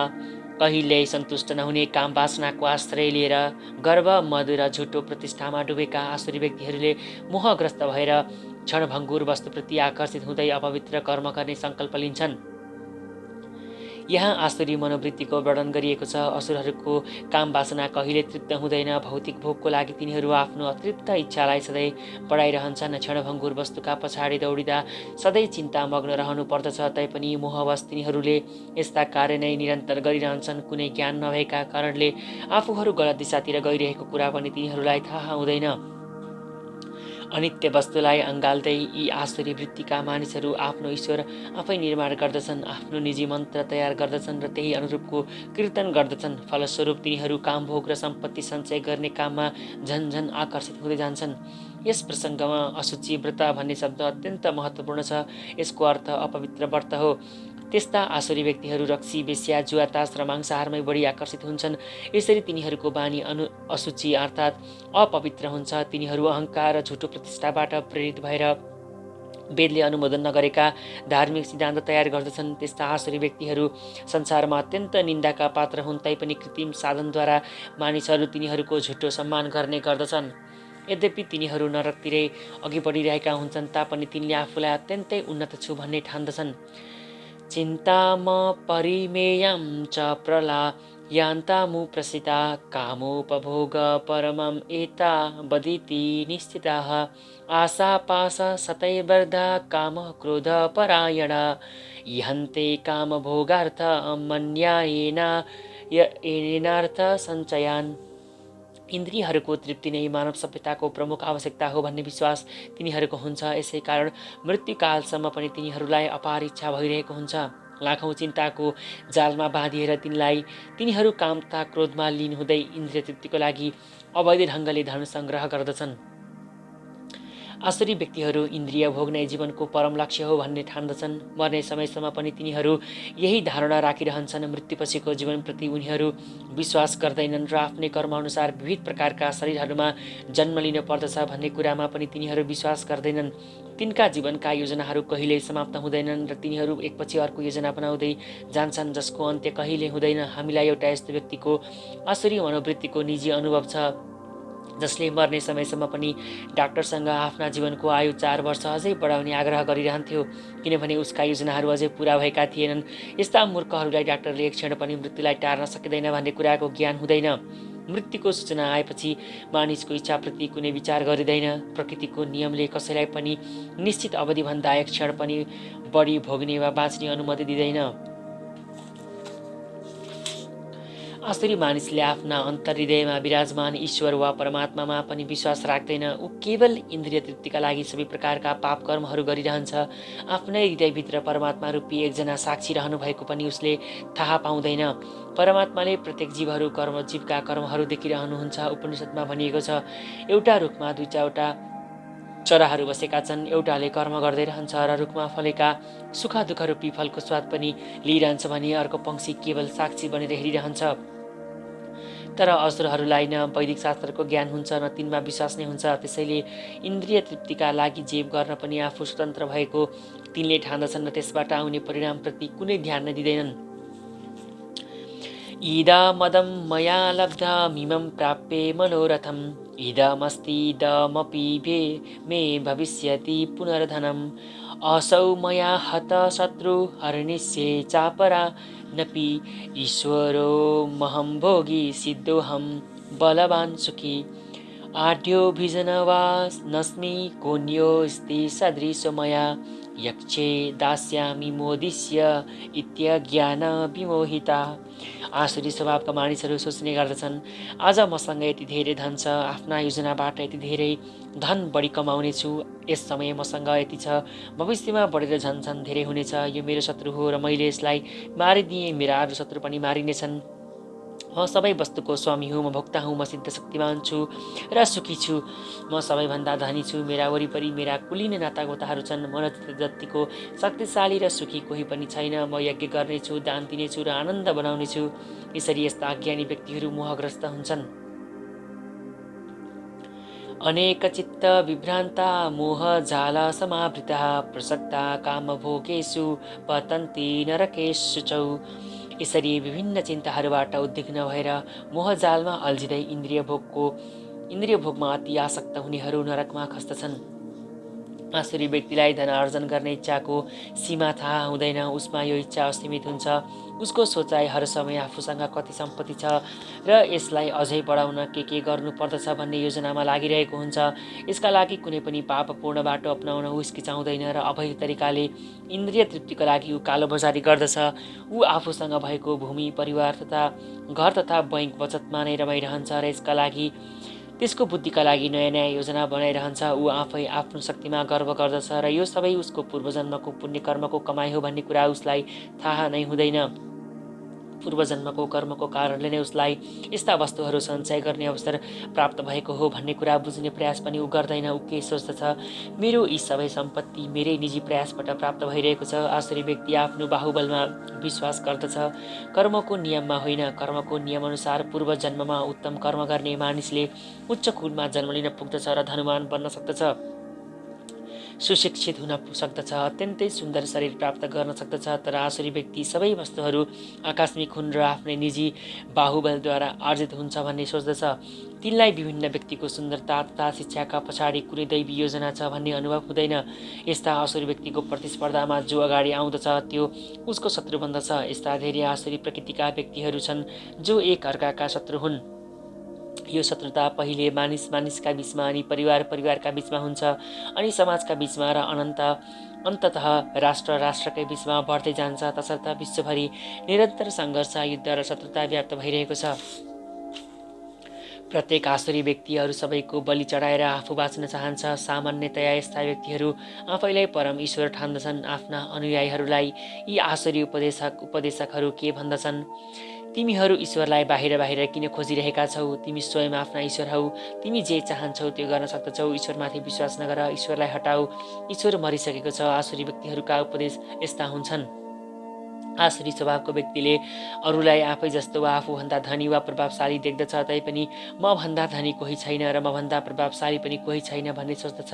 कहिल्यै सन्तुष्ट नहुने काम वासनाको आश्रय लिएर गर्व, मद र झुटो प्रतिष्ठामा डुबेका आसुरी व्यक्तिहरूले मोहग्रस्त भएर क्षणभङ्गुर वस्तुप्रति आकर्षित हुँदै अपवित्र कर्म गर्ने सङ्कल्प लिन्छन्। यहाँ आसुरी मनोवृत्तिको वर्णन गरिएको छ। असुरहरूको काम वासना कहिले तृप्त हुँदैन। भौतिक भोगको लागि तिनीहरू आफ्नो अतृप्त इच्छालाई सधैँ बढाइरहन्छन्। क्षणभङ्गुर वस्तुका पछाडि दौडिँदा सधैँ चिन्तामग्न रहनु पर्दछ। तैपनि मोहवश तिनीहरूले यस्ता कार्य नै निरन्तर गरिरहन्छन्। कुनै ज्ञान नभएका कारणले आफूहरू गलत दिशातिर गइरहेको कुरा पनि तिनीहरूलाई थाहा हुँदैन। अनित्य वस्तुलाई अँगाल्दै यी आसुरी वृत्तिका मानिसहरू आफ्नो ईश्वर आफै निर्माण गर्दछन्, आफ्नो निजी मन्त्र तयार गर्दछन् र त्यही अनुरूपको कीर्तन गर्दछन्। फलस्वरूप तिनीहरू कामभोग र सम्पत्ति सञ्चय गर्ने काममा झन्झन आकर्षित हुँदै जान्छन्। यस प्रसङ्गमा अशुचि व्रत भन्ने शब्द अत्यन्त महत्त्वपूर्ण छ। यसको अर्थ अपवित्र व्रत हो। त्यस्ता आसुरी व्यक्तिहरू रक्सी, वेश्या, जुवातास र मांसाहारमै बढी आकर्षित हुन्छन्। यसरी तिनीहरूको बानी अशुचि अर्थात् अपवित्र हुन्छ। तिनीहरू अहङ्कार र झुटो प्रतिष्ठाबाट प्रेरित भएर वेदले अनुमोदन नगरेका धार्मिक सिद्धान्त तयार गर्दछन्। त्यस्ता आसुरी व्यक्तिहरू संसारमा अत्यन्त निन्दाका पात्र हुन्, तैपनि कृत्रिम साधनद्वारा मानिसहरू तिनीहरूको झुटो सम्मान गर्ने गर्दछन्। यद्यपि तिनीहरू नरकतिरै अघि बढिरहेका हुन्छन् तापनि तिनले आफूलाई अत्यन्तै उन्नत छु भन्ने ठान्दछन्। चिन्ताम परिमेयं च प्रलयान्तामुप्रसिता कामोपभोग परमम् एता वदिति निश्चिताः आशापाश सतैर्बद्धा कामः क्रोधपरायणा इहन्ते कामभोगार्थ मन्यायेनार्थ सञ्चयान्। इन्द्रियहरूको तृप्ति नै मानव सभ्यताको प्रमुख आवश्यकता हो भन्ने विश्वास तिनीहरूको हुन्छ। यसै कारण मृत्युकालसम्म पनि तिनीहरूलाई अपार इच्छा भइरहेको हुन्छ। लाखौँ चिन्ताको जालमा बाँधिएर तिनीहरू काम तथा क्रोधमा लीन हुँदै इन्द्रिय तृप्तिको लागि अवैध ढङ्गले धन सङ्ग्रह गर्दछन्। आसुरी व्यक्तिहरू इन्द्रिय भोग नै जीवनको परम लक्ष्य हो भन्ने ठान्दछन्। मर्ने समयसम्म पनि तिनीहरू यही धारणा राखिरहन्छन्। मृत्युपछिको जीवनप्रति उनीहरू विश्वास गर्दैनन् र आफ्नै कर्मअनुसार विविध प्रकारका शरीरहरूमा जन्म लिन पर्दछ भन्ने कुरामा पनि तिनीहरू विश्वास गर्दैनन्। तिनका जीवनका योजनाहरू कहिल्यै समाप्त हुँदैनन् र तिनीहरू एकपछि अर्को योजना बनाउँदै जान्छन् जसको अन्त्य कहिल्यै हुँदैन। हामीलाई एउटा यस्तो व्यक्तिको आसुरी मनोवृत्तिको निजी अनुभव छ जसले मर्ने समयसम्म पनि डाक्टरसँग आफ्ना जीवनको आयु 4 वर्ष अझै बढाउने आग्रह गरिरहन्थ्यो, किनभने उसका योजनाहरू अझै पूरा भएका थिएनन्। यस्ता मूर्खहरूलाई डाक्टरले एक क्षण पनि मृत्युलाई टार्न सकिँदैन भन्ने कुराको ज्ञान हुँदैन। मृत्युको सूचना आएपछि मानिसको इच्छाप्रति कुनै विचार गरिँदैन। प्रकृतिको नियमले कसैलाई पनि निश्चित अवधिभन्दा एक क्षण पनि बढी भोग्ने वा बाँच्ने अनुमति दिँदैन। आसुरी मानिसले आफ्ना अन्तर्हृदयमा विराजमान ईश्वर वा परमात्मामा पनि विश्वास राख्दैन। ऊ केवल इन्द्रिय तृप्तिका लागि सबै प्रकारका पाप कर्महरू गरिरहन्छ। आफ्नै हृदयभित्र परमात्मा रूपी एकजना साक्षी रहनु भएको पनि उसले थाहा पाउँदैन। परमात्माले प्रत्येक जीवका कर्महरू देखिरहनुहुन्छ। उपनिषदमा भनिएको छ, एउटा रुखमा दुईवटा चराहरू बसेका छन्। एउटाले कर्म गर्दै रहन्छ र रुखमा फलेका सुख दुःख रूपी फलको स्वाद पनि लिइरहन्छ भने अर्को पंक्षी केवल साक्षी बनेर हेरिरहन्छ। तर असुरहरूलाई न वैदिक शास्त्रको ज्ञान हुन्छ न तिनमा विश्वास नै हुन्छ। त्यसैले इन्द्रिय तृप्तिका लागि जे गर्न पनि आफू स्वतन्त्र भएको तिनले ठान्दछन् र त्यसबाट आउने परिणामप्रति कुनै ध्यान नै दिँदैनन्। इदमदं मया लब्धमिमं प्राप्ये मनोरथम् इदमस्तीदमपि मे भविष्यति पुनर्धनम् असौ मया हत शत्रु हर्निष्ये चापरा नपि ईश्वरो महं भोगी सिद्धोऽहं बलवान् सुखी आढ्योभिजनवा नस्मि कोऽन्योऽस्ति सदृशो मया यक्षे दास्यामि मोदिष्य इत्यज्ञान विमोहिता। आसुरी स्वभावका मानिसहरू सोच्ने गर्दछन्, आज मसँग यति धेरै धन छ, आफ्ना योजनाबाट यति धेरै धन बढी कमाउने छु, यस समय मसँग यति छ, भविष्यमा बढेर झन् धेरै हुनेछ, यो मेरो शत्रु हो र मैले यसलाई मारिदिएँ, मेरा अरू शत्रु पनि मारिनेछन्। म सबै वस्तुको स्वामी हुँ, म भोक्ता हुँ, म सिद्ध शक्तिमान छु र सुखी छु, म सबैभन्दा धनी छु, मेरा वरिपरि मेरा कुलीन नातागोताहरू छन्, म जतिको शक्तिशाली र सुखी कोही पनि छैन, म यज्ञ गर्नेछु, दान दिनेछु र आनन्द बनाउनेछु। यसरी यस्ता अज्ञानी व्यक्तिहरू मोहग्रस्त हुन्छन्। अनेक चित्त विभ्रान्ता मोह जाल समावृता प्रसक्ता कामभोगेषु पतन्ति नरकेषु च। यसरी विभिन्न चिन्ताहरूबाट उद्विग्न भएर मोहजालमा अल्झिँदै इन्द्रिय भोगमा अति आसक्त हुनेहरू नरकमा खस्दछन्। आसुरी व्यक्तिलाई धन आर्जन गर्ने इच्छाको सीमा थाहा हुँदैन। उसमा यो इच्छा असीमित हुन्छ। उसको सोचाइ हर समय आफूसँग कति सम्पत्ति छ र यसलाई अझै बढाउन के गर्नु पर्दछ भन्ने योजनामा लागिरहेको हुन्छ। यसका लागि कुनै पनि पापपूर्ण बाटो अपनाउन ऊ हिचकिचाउँदैन र अवैध तरिकाले इन्द्रिय तृप्तिको लागि ऊ कालोबजारी गर्दछ। ऊ आफूसँग भएको भूमि, परिवार तथा घर तथा बैंक बचतमा नै रमाइरहन्छ र यसका लागि त्यसको बुद्धिका लागि नयाँ नयाँ योजना बनाइरहन्छ। ऊ आफै आफ्नो शक्तिमा गर्व गर्दछ र यो सबै उसको पूर्वजन्मको पुण्य कर्मको कमाइ हो भन्ने कुरा उसलाई थाहा नै हुँदैन। पूर्वजन्मको कर्मको कारणले नै उसलाई यस्ता वस्तुहरू सञ्चय गर्ने अवसर प्राप्त भएको हो भन्ने कुरा बुझ्ने प्रयास पनि ऊ गर्दैन। ऊ के सोच्दछ, मेरो यी सबै सम्पत्ति मेरै निजी प्रयासबाट प्राप्त भइरहेको छ। आसुरी व्यक्ति आफ्नो बाहुबलमा विश्वास गर्दछ, कर्मको नियममा होइन। कर्मको नियमअनुसार पूर्व जन्ममा उत्तम कर्म गर्ने मानिसले उच्च कुलमा जन्म लिन पुग्दछ र धनवान बन्न सक्दछ। सुशिक्षित हुन सक्दछ, अत्यन्तै सुन्दर शरीर प्राप्त गर्न सक्दछ। तर आसुरी व्यक्ति सबै वस्तुहरू आकस्मिक हुन् र आफ्नै निजी बाहुबलद्वारा आर्जित हुन्छ भन्ने सोच्दछ। तिनलाई विभिन्न व्यक्तिको सुन्दरता तथा शिक्षाका पछाडि कुनै दैवी योजना छ भन्ने अनुभव हुँदैन। यस्ता आसुरी व्यक्तिको प्रतिस्पर्धामा जो अगाडि आउँदछ त्यो उसको शत्रु बन्दछ। यस्ता धेरै आसुरी प्रकृतिका व्यक्तिहरू छन् जो एक अर्काका शत्रु हुन्। यो शत्रुता पहिले मानिसका बीचमा, अनि परिवारका बीचमा हुन्छ, अनि समाजका बीचमा, र अन्ततः राष्ट्रकै बीचमा बढ्दै जान्छ। तसर्थ विश्वभरि निरन्तर सङ्घर्ष, युद्ध र शत्रुता व्याप्त भइरहेको छ। प्रत्येक आसुरी व्यक्तिहरू सबैको बलि चढाएर आफू बाँच्न चाहन्छ। सामान्यतया यस्ता व्यक्तिहरू आफैलाई परम ईश्वर ठान्दछन्। आफ्ना अनुयायीहरूलाई यी आसुरी उपदेशकहरू के भन्दछन्? तिमीहरू ईश्वरलाई बाहिर किन खोजिरहेका छौ? तिमी स्वयं आफ्ना ईश्वर हौ। तिमी जे चाहन्छौ त्यो गर्न सक्दछौ। ईश्वरमाथि विश्वास नगर, ईश्वरलाई हटाऊ, ईश्वर मरिसकेको छ। आसुरी व्यक्तिहरूका उपदेश यस्ता हुन्छन्। आसुरी स्वभावको व्यक्तिले अरूलाई आफै जस्तो वा आफूभन्दा धनी वा प्रभावशाली देख्दछ, तैपनि मभन्दा धनी कोही छैन र मभन्दा प्रभावशाली पनि कोही छैन भन्ने सोच्दछ।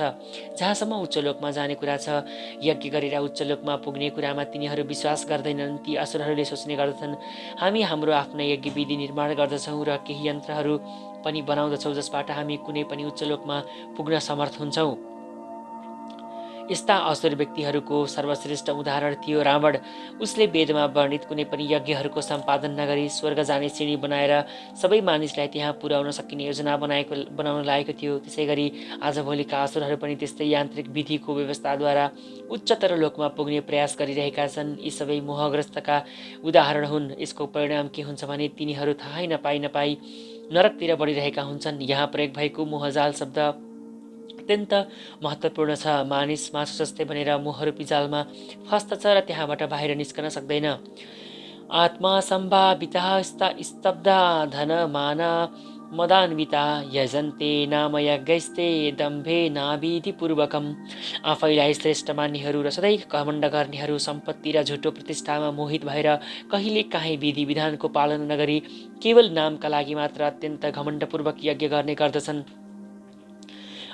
जहाँसम्म उच्च लोकमा जाने कुरा छ, यज्ञ गरेर उच्च लोकमा पुग्ने कुरामा तिनीहरू विश्वास गर्दैनन्। ती असुरहरूले सोच्ने गर्दछन्, हामी हाम्रो आफ्नै यज्ञ विधि निर्माण गर्दछौँ र केही यन्त्रहरू पनि बनाउँदछौँ जसबाट हामी कुनै पनि उच्च लोकमा पुग्न समर्थ हुन्छौँ। यस्ता असुर व्यक्तिहरूको सर्वश्रेष्ठ उदाहरण थियो रावण। उसले वेदमा वर्णित कुनै पनि यज्ञहरूको सम्पादन नगरी स्वर्ग जाने सिँढी बनाएर सबै मानिसलाई त्यहाँ पुर्याउन सकिने योजना बनाउन लागेको थियो। त्यसै गरी आजभोलिका असुरहरू पनि त्यस्तै यान्त्रिक विधिको व्यवस्थाद्वारा उच्चतर लोकमा पुग्ने प्रयास गरिरहेका छन्। यी सबै मोहग्रस्तका उदाहरण हुन्। यसको परिणाम के हुन्छ भने तिनीहरू थाहै नपाई नरकतिर बढिरहेका हुन्छन्। यहाँ प्रयोग भएको मोहजाल शब्द अत्यन्त महत्त्वपूर्ण छ। मानिस मासु जस्तै बनेर मोहरूपी जालमा फस्दछ र त्यहाँबाट बाहिर निस्कन सक्दैन। आत्मा सम्भाविता स्तब्धा धन मान मदान्विता यजन्ते नाम यज्ञस्ते दम्भे नाविधिपूर्वकम। आफैलाई श्रेष्ठ मान्नेहरू र सधैँ घमण्ड गर्नेहरू सम्पत्ति र झुटो प्रतिष्ठामा मोहित भएर कहिले काहीँ विधि विधानको पालना नगरी केवल नामका लागि मात्र अत्यन्त घमण्डपूर्वक यज्ञ गर्ने गर्दछन्।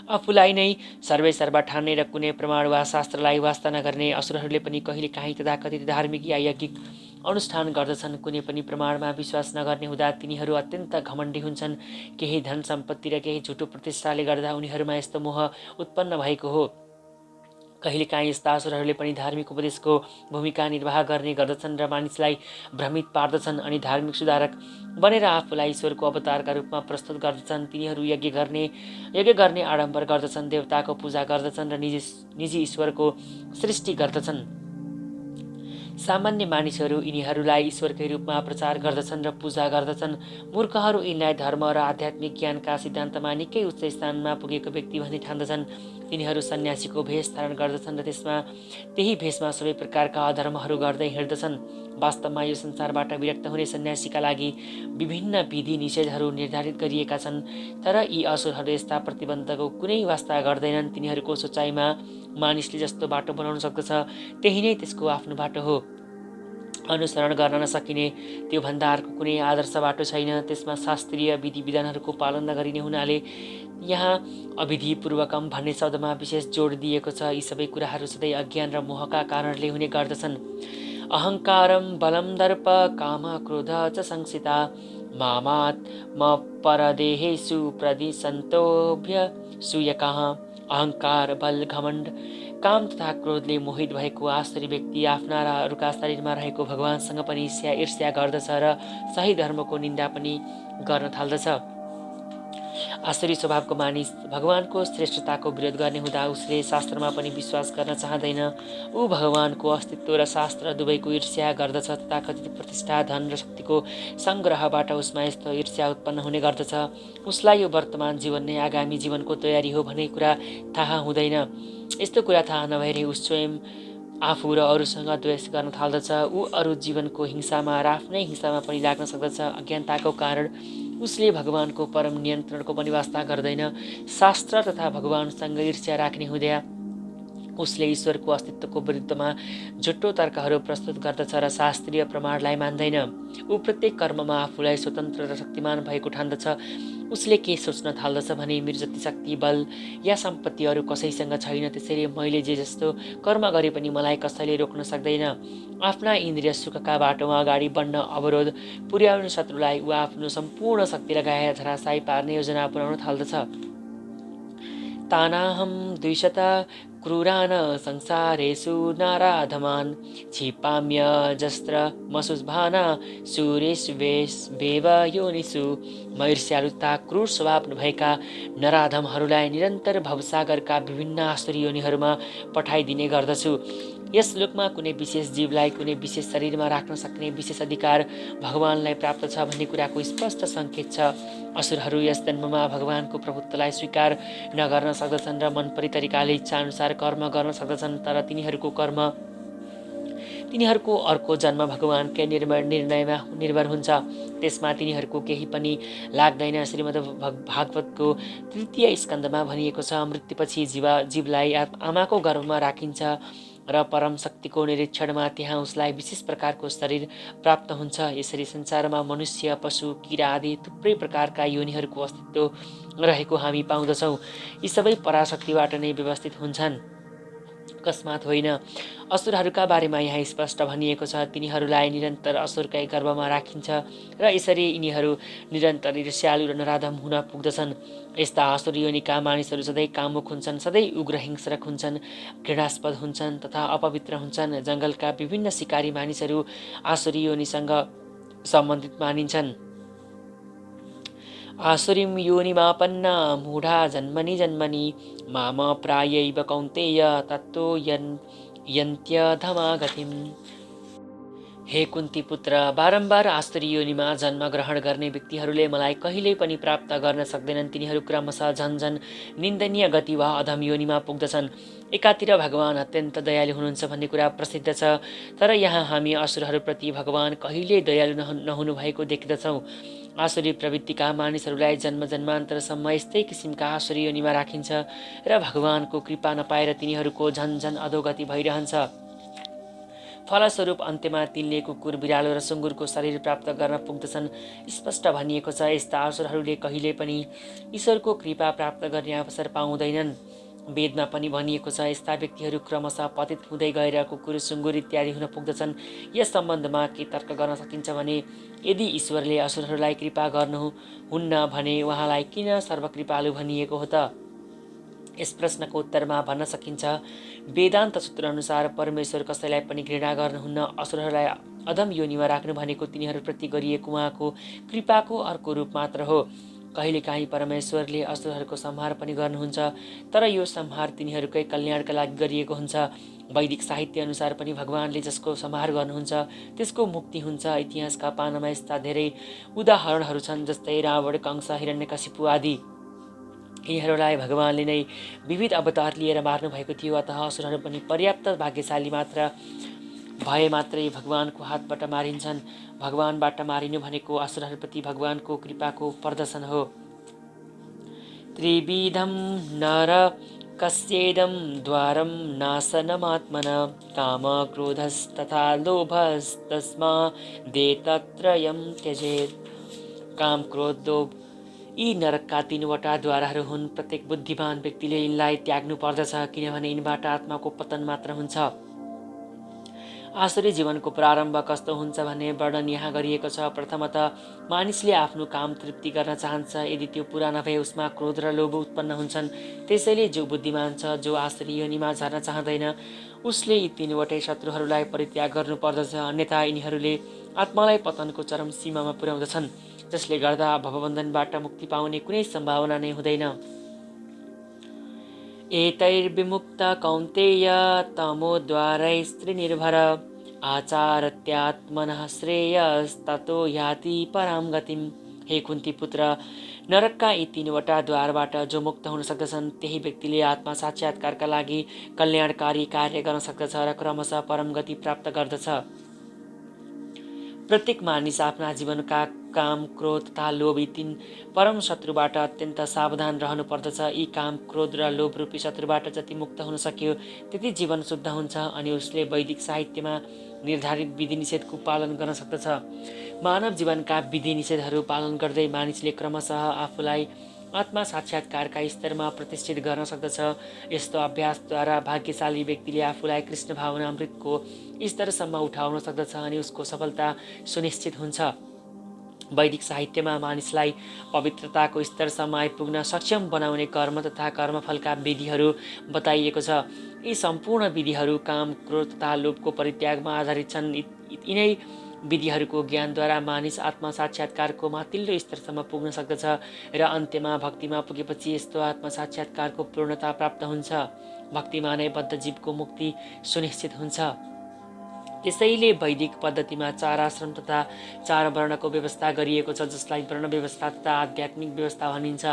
आफूलाई नै सर्वेसर्वा ठान्ने र कुनै प्रमाण वा शास्त्रलाई वास्ता नगर्ने असुरहरूले पनि कहिले काहीँ तथाकथित धार्मिक या यज्ञिक अनुष्ठान गर्दछन्। कुनै पनि प्रमाणमा विश्वास नगर्ने हुँदा तिनीहरू अत्यन्त घमण्डी हुन्छन्। केही धन सम्पत्ति र केही झुटो प्रतिष्ठाले गर्दा उनीहरूमा यस्तो मोह उत्पन्न भएको हो। कहिलेकाहीँ यस्ता असुरहरूले पनि धार्मिक उपदेशको भूमिका निर्वाह गर्ने गर्दछन् र मानिसलाई भ्रमित पार्दछन् अनि धार्मिक सुधारक बनेर आफूलाई ईश्वरको अवतारका रूपमा प्रस्तुत गर्दछन्। तिनीहरू यज्ञ गर्ने आडम्बर गर्दछन्, देवताको पूजा गर्दछन् र निजी ईश्वरको सृष्टि गर्दछन्। सामान्य मानिसहरू यिनीहरूलाई ईश्वरकै रूपमा प्रचार गर्दछन् र पूजा गर्दछन्। मूर्खहरू यिनलाई धर्म र आध्यात्मिक ज्ञानका सिद्धान्तमा निकै उच्च स्थानमा पुगेको व्यक्ति भन्ने ठान्दछन्। तिनीहरू सन्यासीको भेष धारण गर्दछन् र त्यही भेषमा सबै प्रकारका अधर्महरू गर्दै हिँड्दछन्। वास्तवमा यो संसारबाट विरक्त हुने सन्यासीका लागि विभिन्न विधि निषेधहरू निर्धारित गरिएका छन्, तर यी असुरहरू यस्ता प्रतिबन्धको कुनै वास्ता गर्दैनन्। तिनीहरूको सोचाइमा मानिसले जस्तो बाटो बनाउन सक्दछ त्यही नै त्यसको आफ्नो बाटो हो। अनुसरण गर्न नसकिने त्योभन्दा अर्को कुनै आदर्श बाटो छैन। त्यसमा शास्त्रीय विधि विधानहरूको पालन नगरिने हुनाले यहाँ अविधिपूर्वकम भन्ने शब्दमा विशेष जोड दिएको छ। यी सबै कुराहरू सधैँ अज्ञान र मोहका कारणले हुने गर्दछन्। अहङ्कारम बलम दर्प काम क्रोध च संसिता मामात् म परदेहेषु प्रदिशन्तोभ्य सूयकाः। अहङ्कार, बल, घमण्ड, काम तथा क्रोधले मोहित भएको आसुरी व्यक्ति आफ्ना र अरूका शरीरमा रहेको भगवानसँग पनि ईर्ष्या गर्दछ र सही धर्मको निन्दा पनि गर्न थाल्दछ। आसुरी स्वभावको मानिस भगवानको श्रेष्ठताको विरोध गर्ने हुँदा उसले शास्त्रमा पनि विश्वास गर्न चाहँदैन। ऊ भगवानको अस्तित्व र शास्त्र दुवैको ईर्ष्या गर्दछ। तथाकथित प्रतिष्ठा, धन र शक्तिको सङ्ग्रहबाट उसमा यस्तो ईर्ष्या उत्पन्न हुने गर्दछ। उसलाई यो वर्तमान जीवन नै आगामी जीवनको तयारी हो भन्ने कुरा थाहा हुँदैन। यस्तो कुरा थाहा नभएर ऊ स्वयं आफू र अरूसँग द्वेष गर्न थाल्दछ। ऊ अरू जीवनको हिंसामा र आफ्नै हिंसामा पनि लाग्न सक्दछ। अज्ञानताको कारण उसले भगवानको परम नियन्त्रणको पनि वास्ता गर्दैन। शास्त्र तथा भगवानसँग ईर्ष्या राख्ने हुँदा उसले ईश्वरको अस्तित्वको विरुद्धमा झुट्टो तर्कहरू प्रस्तुत गर्दछ र शास्त्रीय प्रमाणलाई मान्दैन। ऊ प्रत्येक कर्ममा आफूलाई स्वतन्त्र र शक्तिमान भएको ठान्दछ। उसले के सोच्न थाल्दछ भने मेरो जति शक्ति, बल या सम्पत्ति अरू कसैसँग छैन, त्यसैले मैले जे जस्तो कर्म गरे पनि मलाई कसैले रोक्न सक्दैन। आफ्ना इन्द्रिय सुखका बाटोमा अगाडि बढ्न अवरोध पुर्याउने शत्रुलाई ऊ आफ्नो सम्पूर्ण शक्ति लगाएर धराशायी पार्ने योजना बनाउन थाल्दछ। तानाहं द्विषत क्रूरान संसारेषु नाराधमान् क्षिपाम्यजस्त्र मसुभान सुरेशवेव योनिषु। म ईर्ष्यालुता क्रूर स्वभाव भएका नराधमहरूलाई निरन्तर भवसागरका विभिन्न आसुरी योनिहरूमा पठाइदिने गर्दछु। यस लोकमा कुनै विशेष जीवलाई कुनै विशेष शरीरमा राख्न सक्ने विशेष अधिकार भगवानलाई प्राप्त छ भन्ने कुराको स्पष्ट सङ्केत छ। असुरहरू यस जन्ममा भगवानको प्रभुत्वलाई स्वीकार नगर्न सक्दछन् र मनपरी तरिकाले इच्छाअनुसार कर्म गर्न सक्दछन्, तर तिनीहरूको अर्को जन्म भगवानकै निर्णयमा निर्भर हुन्छ। त्यसमा तिनीहरूको केही पनि लाग्दैन। श्रीमद् भागवतको 3 स्कन्धमा भनिएको छ, मृत्युपछि जीवलाई आमाको गर्भमा राखिन्छ र परम शक्तिको निरीक्षणमा त्यहाँ उसलाई विशेष प्रकारको शरीर प्राप्त हुन्छ। यसरी संसारमा मनुष्य, पशु, किरा आदि थुप्रै प्रकारका योनिहरूको अस्तित्व रहेको हामी पाउँदछौँ। यी सबै पराशक्तिबाट नै व्यवस्थित हुन्छन्, अकस्मात होइन। असुरहरूका बारेमा यहाँ स्पष्ट भनिएको छ, तिनीहरूलाई निरन्तर असुरकै गर्भमा राखिन्छ र यसरी यिनीहरू निरन्तर ईर्ष्यालु र नराधम हुन पुग्दछन्। यस्ता असुर योनिका मानिसहरू सधैँ कामुक हुन्छन्, सधैँ उग्र हिंस्रक हुन्छन्, घृणास्पद हुन्छन् तथा अपवित्र हुन्छन्। जङ्गलका विभिन्न शिकारी मानिसहरू आसुरी योनिसँग सम्बन्धित मानिन्छन्। आसुरीं योनिमापन्ना मूढा जन्मनि जन्मनि माम प्रायैव कौन्तेय तत्तो यन्त्यधमा गतिम्। हे कुन्ती पुत्र, बारम्बार आसुरी योनिमा जन्म ग्रहण गर्ने व्यक्तिहरूले मलाई कहिल्यै पनि प्राप्त गर्न सक्दैनन्। तिनीहरू क्रमशः झन्झन निन्दनीय गति वा अधम योनिमा पुग्दछन्। एकातिर भगवान अत्यन्त दयालु हुनुहुन्छ भन्ने कुरा प्रसिद्ध छ, तर यहाँ हामी असुरहरूप्रति भगवान कहिल्यै दयालु नहुनु भएको देख्दछौँ। आसुरी प्रवृत्तिका मानिसहरूलाई जन्म जन्मान्तरसम्म यस्तै किसिमका आसुरी योनिमा राखिन्छ र भगवानको कृपा नपाएर तिनीहरूको झन्झन अधोगति भइरहन्छ। फलस्वरूप अन्त्यमा तिनले कुकुर, बिरालो र सुँगुरको शरीर प्राप्त गर्न पुग्दछन्। स्पष्ट भनिएको छ, यस्ता असुरहरूले कहिले पनि ईश्वरको कृपा प्राप्त गर्ने अवसर पाउँदैनन्। वेदमा पनि भनिएको छ, यस्ता व्यक्तिहरू क्रमशः पतित हुँदै गएर कुकुर, सुँगुर इत्यादि हुन पुग्दछन्। यस सम्बन्धमा के तर्क गर्न सकिन्छ भने, यदि ईश्वरले असुरहरूलाई कृपा गर्नुहुन्न भने उहाँलाई किन सर्वकृपालु भनिएको हो त? यस प्रश्नको उत्तरमा भन्न सकिन्छ, वेदान्त सूत्र अनुसार परमेश्वर कसैलाई पनि घृणा गर्नुहुन्न। असुरहरूलाई अधम योनिमा राख्नु भनेको तिनीहरूप्रति गरिएको उहाँको कृपाको अर्को रूप मात्र हो। कहिलेकाहीँ परमेश्वरले असुरहरूको संहार पनि गर्नुहुन्छ, तर यो संहार तिनीहरूकै कल्याणका लागि गरिएको हुन्छ। वैदिक साहित्य अनुसार पनि भगवानले जसको संहार गर्नुहुन्छ त्यसको मुक्ति हुन्छ। इतिहासका पानामा यस्ता धेरै उदाहरणहरू छन्, जस्तै रावण, कंस, हिरण्यकशिपु आदि। यिनीहरूलाई भगवानले नै विविध अवतार लिएर मार्नु भएको थियो। अतः असुरहरू पनि पर्याप्त भाग्यशाली भए मात्रै भगवानको हातबाट मारिन्छन्। भगवानबाट मारिनु भनेको असुरहरूप्रति भगवानको कृपाको प्रदर्शन हो। त्रिविधं नरकस्येदं द्वारं नाशनमात्मन काम क्रोधस्तथा लोभस्तस्मादेतत्त्रयं त्यजेत्। काम, क्रोध, लोभ यी नरकका 3वटा द्वारहरू हुन्। प्रत्येक बुद्धिमान व्यक्तिले यिनलाई त्याग्नु पर्दछ, किनभने यिनबाट आत्माको पतन मात्र हुन्छ। आसुरी जीवनको प्रारम्भ कस्तो हुन्छ भन्ने वर्णन यहाँ गरिएको छ। प्रथमतः मानिसले आफ्नो काम तृप्ति गर्न चाहन्छ। यदि त्यो पुरा नभए उसमा क्रोध र लोभ उत्पन्न हुन्छन्। त्यसैले जो बुद्धिमान छ, जो आसुरी योनिमा झर्न चाहँदैन, उसले यी 3वटै शत्रुहरूलाई परित्याग गर्नु पर्दछ। अन्यथा यिनीहरूले आत्मालाई पतनको चरम सीमामा पुर्याउँदछन्, जसले गर्दा भवबन्धनबाट मुक्ति पाउने कुनै सम्भावना नै हुँदैन। एतैर्विमुक्त कौन्तेय तमोद्वारैस्त्रिनिर्भर आचारत्यात्मनः श्रेयस्ततो याति परां गतिम्। हे कुन्ती पुत्र, नरकका यी 3वटा द्वारबाट जो मुक्त हुन सक्दछन्, त्यही व्यक्तिले आत्मा साक्षात्कारका लागि कल्याणकारी कार्य गर्न सक्दछ र क्रमशः परम गति प्राप्त गर्दछ। प्रत्येक मानिस आफ्ना जीवनका काम, क्रोध तथा लोभ यी 3 परम शत्रुबाट अत्यन्त सावधान रहनुपर्दछ। यी काम, क्रोध र लोभ रूपी शत्रुबाट जति मुक्त हुन सक्यो त्यति जीवन शुद्ध हुन्छ अनि उसले वैदिक साहित्यमा निर्धारित विधि निषेधको पालन गर्न सक्दछ। मानव जीवनका विधि निषेधहरू पालन गर्दै मानिसले क्रमशः आफूलाई आत्मा साक्षात्कारका स्तरमा प्रतिष्ठित गर्न सक्दछ। यस्तो अभ्यासद्वारा भाग्यशाली व्यक्तिले आफूलाई कृष्ण भावनामृतको स्तरसम्म उठाउन सक्दछ अनि उसको सफलता सुनिश्चित हुन्छ। वैदिक साहित्यमा मानिसलाई पवित्रताको स्तरसम्म आइपुग्न सक्षम बनाउने कर्म तथा कर्मफलका विधिहरू बताइएको छ। यी सम्पूर्ण विधिहरू काम, क्रोध तथा लोभको परित्यागमा आधारित छन्। यिनै विधिहरूको ज्ञानद्वारा मानिस आत्मा साक्षात्कारको माथिल्लो स्तरसम्म पुग्न सक्दछ र अन्त्यमा भक्तिमा पुगेपछि यस्तो आत्मा साक्षात्कारको पूर्णता प्राप्त हुन्छ। भक्तिमा नै बद्ध जीवको मुक्ति सुनिश्चित हुन्छ। त्यसैले वैदिक पद्धतिमा 4 आश्रम तथा 4 वर्णको व्यवस्था गरिएको छ, जसलाई वर्ण व्यवस्था तथा आध्यात्मिक व्यवस्था भनिन्छ।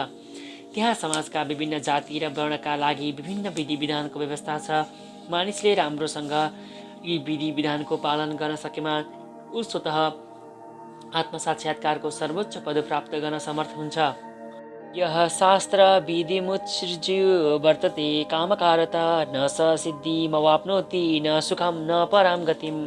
त्यहाँ समाजका विभिन्न जाति र वर्णका लागि विभिन्न विधि विधानको व्यवस्था छ। मानिसले राम्रोसँग यी विधि विधानको पालन गर्न सकेमा ऊ स्वतः आत्मसाक्षात्कारको सर्वोच्च पद प्राप्त गर्न समर्थ हुन्छ। यह शास्त्र विधिमुत्सृज्य वर्तते कामकारता न स सिद्धिमवाप्नोति न सुखम न परां गतिम।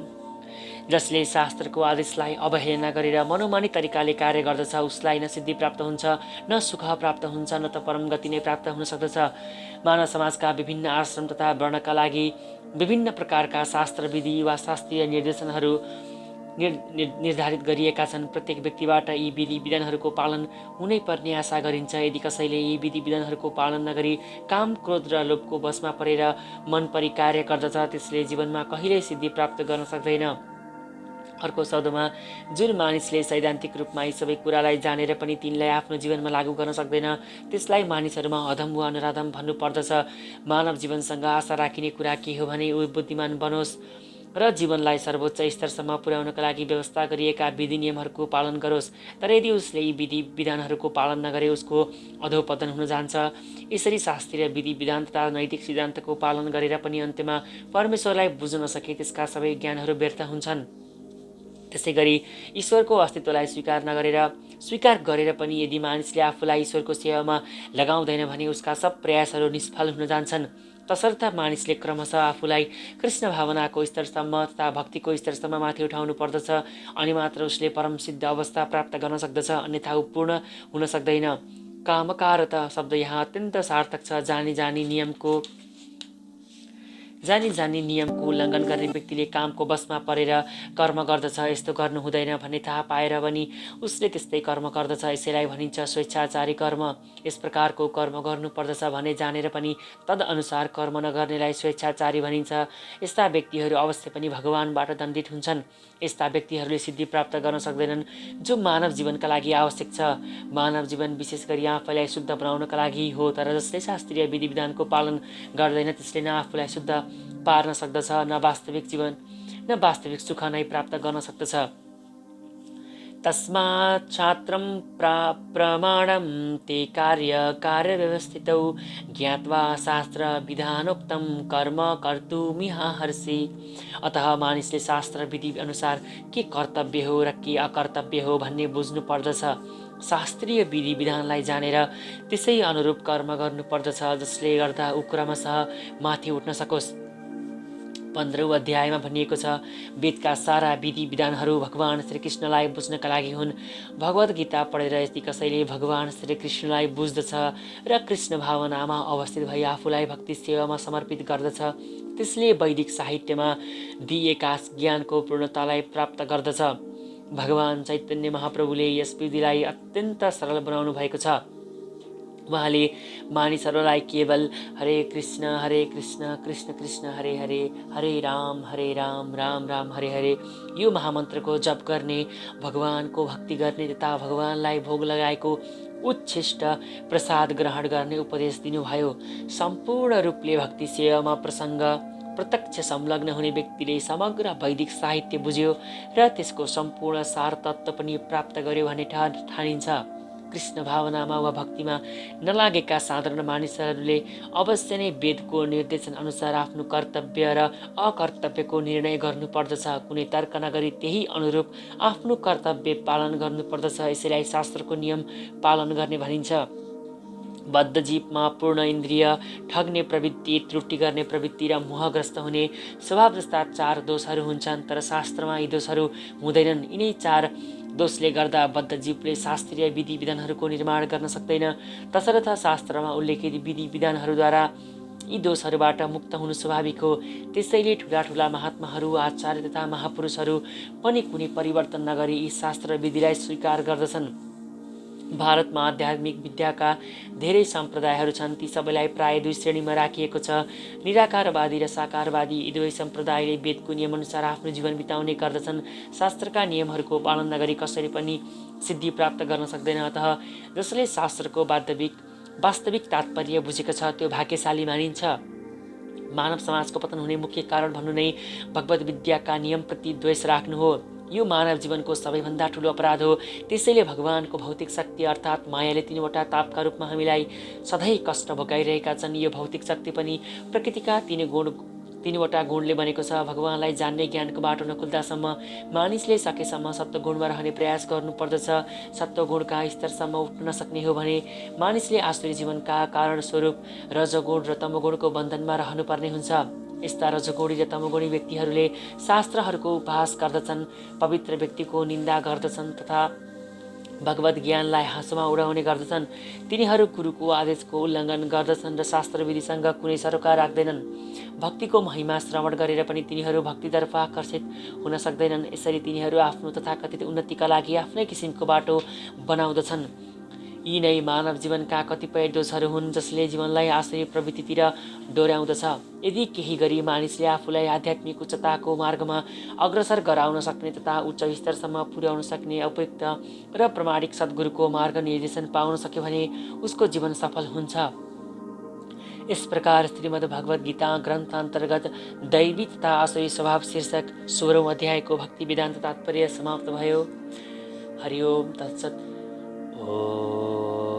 जसले शास्त्रको आदेशलाई अवहेलना गरेर मनोमानी तरिकाले कार्य गर्दछ उसलाई न सिद्धि प्राप्त हुन्छ न सुख प्राप्त हुन्छ न त परम गति नै प्राप्त हुन सक्दछ। मानव समाजका विभिन्न आश्रम तथा वर्णका लागि विभिन्न प्रकारका शास्त्र विधि वा शास्त्रीय निर्देशनहरू निर्धारित गरिएका छन्। प्रत्येक व्यक्तिबाट यी विधि विधानहरूको पालन हुनै पर्ने आशा गरिन्छ। यदि कसैले यी विधि विधानहरूको पालन नगरी काम, क्रोध र लोभको वशमा परेर मन परी कार्य गर्दछ त्यसले जीवनमा कहिल्यै सिद्धि प्राप्त गर्न सक्दैन। अर्को शब्दमा, जुन मानिसले सैद्धान्तिक रूपमा यी सबै कुरालाई जानेर पनि तिनलाई आफ्नो जीवनमा लागू गर्न सक्दैन त्यसलाई मानिसहरूमा अधम वा नराधम भन्नु पर्दछ। मानव जीवनसँग आशा राखिने कुरा के हो भने ऊ बुद्धिमान बनोस् र जीवनलाई सर्वोच्च स्तरसम्म पुर्याउनका लागि व्यवस्था गरिएका विधि नियमहरूको पालन गरोस्। तर यदि उसले यी विधि विधानहरूको पालन नगरे उसको अधोपतन हुन जान्छ। यसरी शास्त्रीय विधि विधान तथा नैतिक सिद्धान्तको पालन गरेर पनि अन्त्यमा परमेश्वरलाई बुझ्न नसके त्यसका सबै ज्ञानहरू व्यर्थ हुन्छन्। त्यसै गरी ईश्वरको अस्तित्वलाई स्वीकार गरेर पनि यदि मानिसले आफूलाई ईश्वरको सेवामा लगाउँदैन भने उसका सब प्रयासहरू निष्फल हुन जान्छन्। तसर्थ मानिसले क्रमशः आफूलाई कृष्ण भावनाको स्तरसम्म तथा भक्तिको स्तरसम्म माथि उठाउनु पर्दछ अनि मात्र उसले परम सिद्ध अवस्था प्राप्त गर्न सक्दछ, अन्यथा ऊ पूर्ण हुन सक्दैन। कामकारता शब्द यहाँ अत्यन्त सार्थक छ। जानी नियमको उल्लङ्घन गर्ने व्यक्तिले कामको वशमा परेर कर्म गर्दछ। यस्तो गर्नु हुँदैन भन्ने थाहा पाएर पनि उसले त्यस्तै कर्म गर्दछ। यसैलाई भनिन्छ स्वेच्छाचारी कर्म। यस प्रकारको कर्म गर्नुपर्दछ भने जानेर पनि तदअनुसार कर्म नगर्नेलाई स्वेच्छाचारी भनिन्छ। यस्ता व्यक्तिहरू अवश्य पनि भगवानबाट दण्डित हुन्छन्। यस्ता व्यक्तिहरूले सिद्धि प्राप्त गर्न सक्दैनन् जो मानव जीवनका लागि आवश्यक छ। मानव जीवन विशेष गरी आफैलाई शुद्ध बनाउनका लागि हो, तर जसले शास्त्रीय विधि विधानको पालन गर्दैन त्यसले न आफूलाई शुद्ध पार्न सक्दछ न वास्तविक सुख नै प्राप्त गर्न सक्दछ। तस्मात् छात्रं प्रमाणं ते कार्यव्यवस्थितौ ज्ञात्वा शास्त्र विधानोक्तं कर्म कर्तुमिहार्षि। अतः मानिसले शास्त्र विधि अनुसार के कर्तव्य हो र के अकर्तव्य हो भन्ने बुझ्नु पर्दछ। शास्त्रीय विधि विधानलाई जानेर त्यसै अनुरूप कर्म गर्नुपर्दछ जसले गर्दा ऊ क्रमशः माथि उठ्न सकोस्। 15औं अध्यायमा भनिएको छ, वेदका सारा विधि विधानहरू भगवान श्रीकृष्णलाई बुझ्नका लागि हुन्। भगवद् गीता पढेर यदि कसैले भगवान श्रीकृष्णलाई बुझ्दछ र कृष्ण भावनामा अवस्थित भई आफूलाई भक्ति सेवामा समर्पित गर्दछ त्यसले वैदिक साहित्यमा दिइएका ज्ञानको पूर्णतालाई प्राप्त गर्दछ। भगवान चैतन्य महाप्रभुले यस विधिलाई अत्यन्त सरल बनाउनु भएको छ। उहाँले मानिसहरूलाई केवल हरे कृष्ण कृष्ण कृष्ण हरे हरे, हरे राम राम राम हरे हरे यो महामन्त्रको जप गर्ने, भगवानको भक्ति गर्ने तथा भगवानलाई भोग लगाएको उच्छिष्ट प्रसाद ग्रहण गर्ने उपदेश दिनुभयो। सम्पूर्ण रूपले भक्ति सेवामा प्रत्यक्ष संलग्न हुने व्यक्तिले समग्र वैदिक साहित्य बुझ्यो र त्यसको सम्पूर्ण सार तत्त्व पनि प्राप्त गर्यो भन्ने ठानिन्छ। कृष्ण भावनामा वा भक्तिमा नलागेका साधारण मानिसहरूले अवश्य नै वेदको निर्देशन अनुसार आफ्नो कर्तव्य र अकर्तव्यको निर्णय गर्नुपर्दछ। कुनै तर्क नगरी त्यही अनुरूप आफ्नो कर्तव्य पालन गर्नुपर्दछ। यसैलाई शास्त्रको नियम पालन गर्ने भनिन्छ। बद्ध जीवमा पूर्ण इन्द्रिय, ठग्ने प्रवृत्ति, त्रुटि गर्ने प्रवृत्ति र मोहग्रस्त हुने स्वभाव जस्ता 4 दोषहरू हुन्छन्। तर शास्त्रमा यी दोषहरू हुँदैनन्। यिनै 4 दोषले गर्दा बद्ध जीवले शास्त्रीय विधि विधानहरूको निर्माण गर्न सक्दैन। तसर्थ शास्त्रमा उल्लेखित विधि विधानहरूद्वारा यी दोषहरूबाट मुक्त हुनु स्वाभाविक हो। त्यसैले ठुला ठुला महात्माहरू, आचार्य तथा महापुरुषहरू पनि कुनै परिवर्तन नगरी यी शास्त्र विधिलाई स्वीकार गर्दछन्। भारतमा आध्यात्मिक विद्याका धेरै सम्प्रदायहरू छन्। ती सबैलाई प्राय 2 श्रेणीमा राखिएको छ। निराकारवादी र साकारवादी। यी दुवै सम्प्रदायले वेदको नियमअनुसार आफ्नो जीवन बिताउने गर्दछन्। शास्त्रका नियमहरूको पालन नगरी कसैले पनि सिद्धि प्राप्त गर्न सक्दैन। अतः जसले शास्त्रको वास्तविक तात्पर्य बुझेको छ त्यो भाग्यशाली मानिन्छ। मानव समाजको पतन हुने मुख्य कारण भन्नु नै भगवत विद्याका नियमप्रति द्वेष राख्नु हो। यो मानव जीवनको सबैभन्दा ठुलो अपराध हो। त्यसैले भगवानको भौतिक शक्ति अर्थात् मायाले 3वटा तापका रूपमा हामीलाई सधैँ कष्ट भोगाइरहेका छन्। यो भौतिक शक्ति पनि प्रकृतिका 3वटा गुणले बनेको छ। भगवानलाई जान्ने ज्ञानको बाटो नखुल्दासम्म मानिसले सकेसम्म सत्वगुणमा रहने प्रयास गर्नुपर्दछ। सत्वगुणका स्तरसम्म उठ्न नसक्ने हो भने मानिसले आसुरी जीवनका कारण स्वरूप रजोगुण र तमोगुणको बन्धनमा रहनुपर्ने हुन्छ। यस्ता रजोगुणी र तमोगुणी व्यक्तिहरूले शास्त्रहरूको उपहास गर्दछन्, पवित्र व्यक्तिको निन्दा गर्दछन् तथा भगवत ज्ञानलाई हाँसोमा उडाउने गर्दछन्। तिनीहरू गुरुको आदेशको उल्लङ्घन गर्दछन् र शास्त्र विधिसँग कुनै सरोकार राख्दैनन्। भक्तिको महिमा श्रवण गरेर पनि तिनीहरू भक्तितर्फ आकर्षित हुन सक्दैनन्। यसरी तिनीहरू आफ्नो तथाकथित उन्नतिका लागि आफ्नै किसिमको बाटो बनाउँदछन्। यी नै मानव जीवनका कतिपय दोषहरू हुन् जसले जीवनलाई आसुरी प्रवृत्तितिर डोर्याउँदछ। यदि केही गरी मानिसले आफूलाई आध्यात्मिक उच्चताको मार्गमा अग्रसर गराउन सक्ने तथा उच्च स्तरसम्म पुर्याउन सक्ने उपयुक्त र प्रमाणिक सद्गुरुको मार्ग निर्देशन पाउन सक्यो भने उसको जीवन सफल हुन्छ। यस प्रकार श्रीमद् भगवत गीता ग्रन्थ अन्तर्गत दैवी तथा आसुरी स्वभाव शीर्षक 16औं अध्यायको भक्ति वेदान्त तात्पर्य समाप्त भयो। हरि ओम तत्सत्। ओम।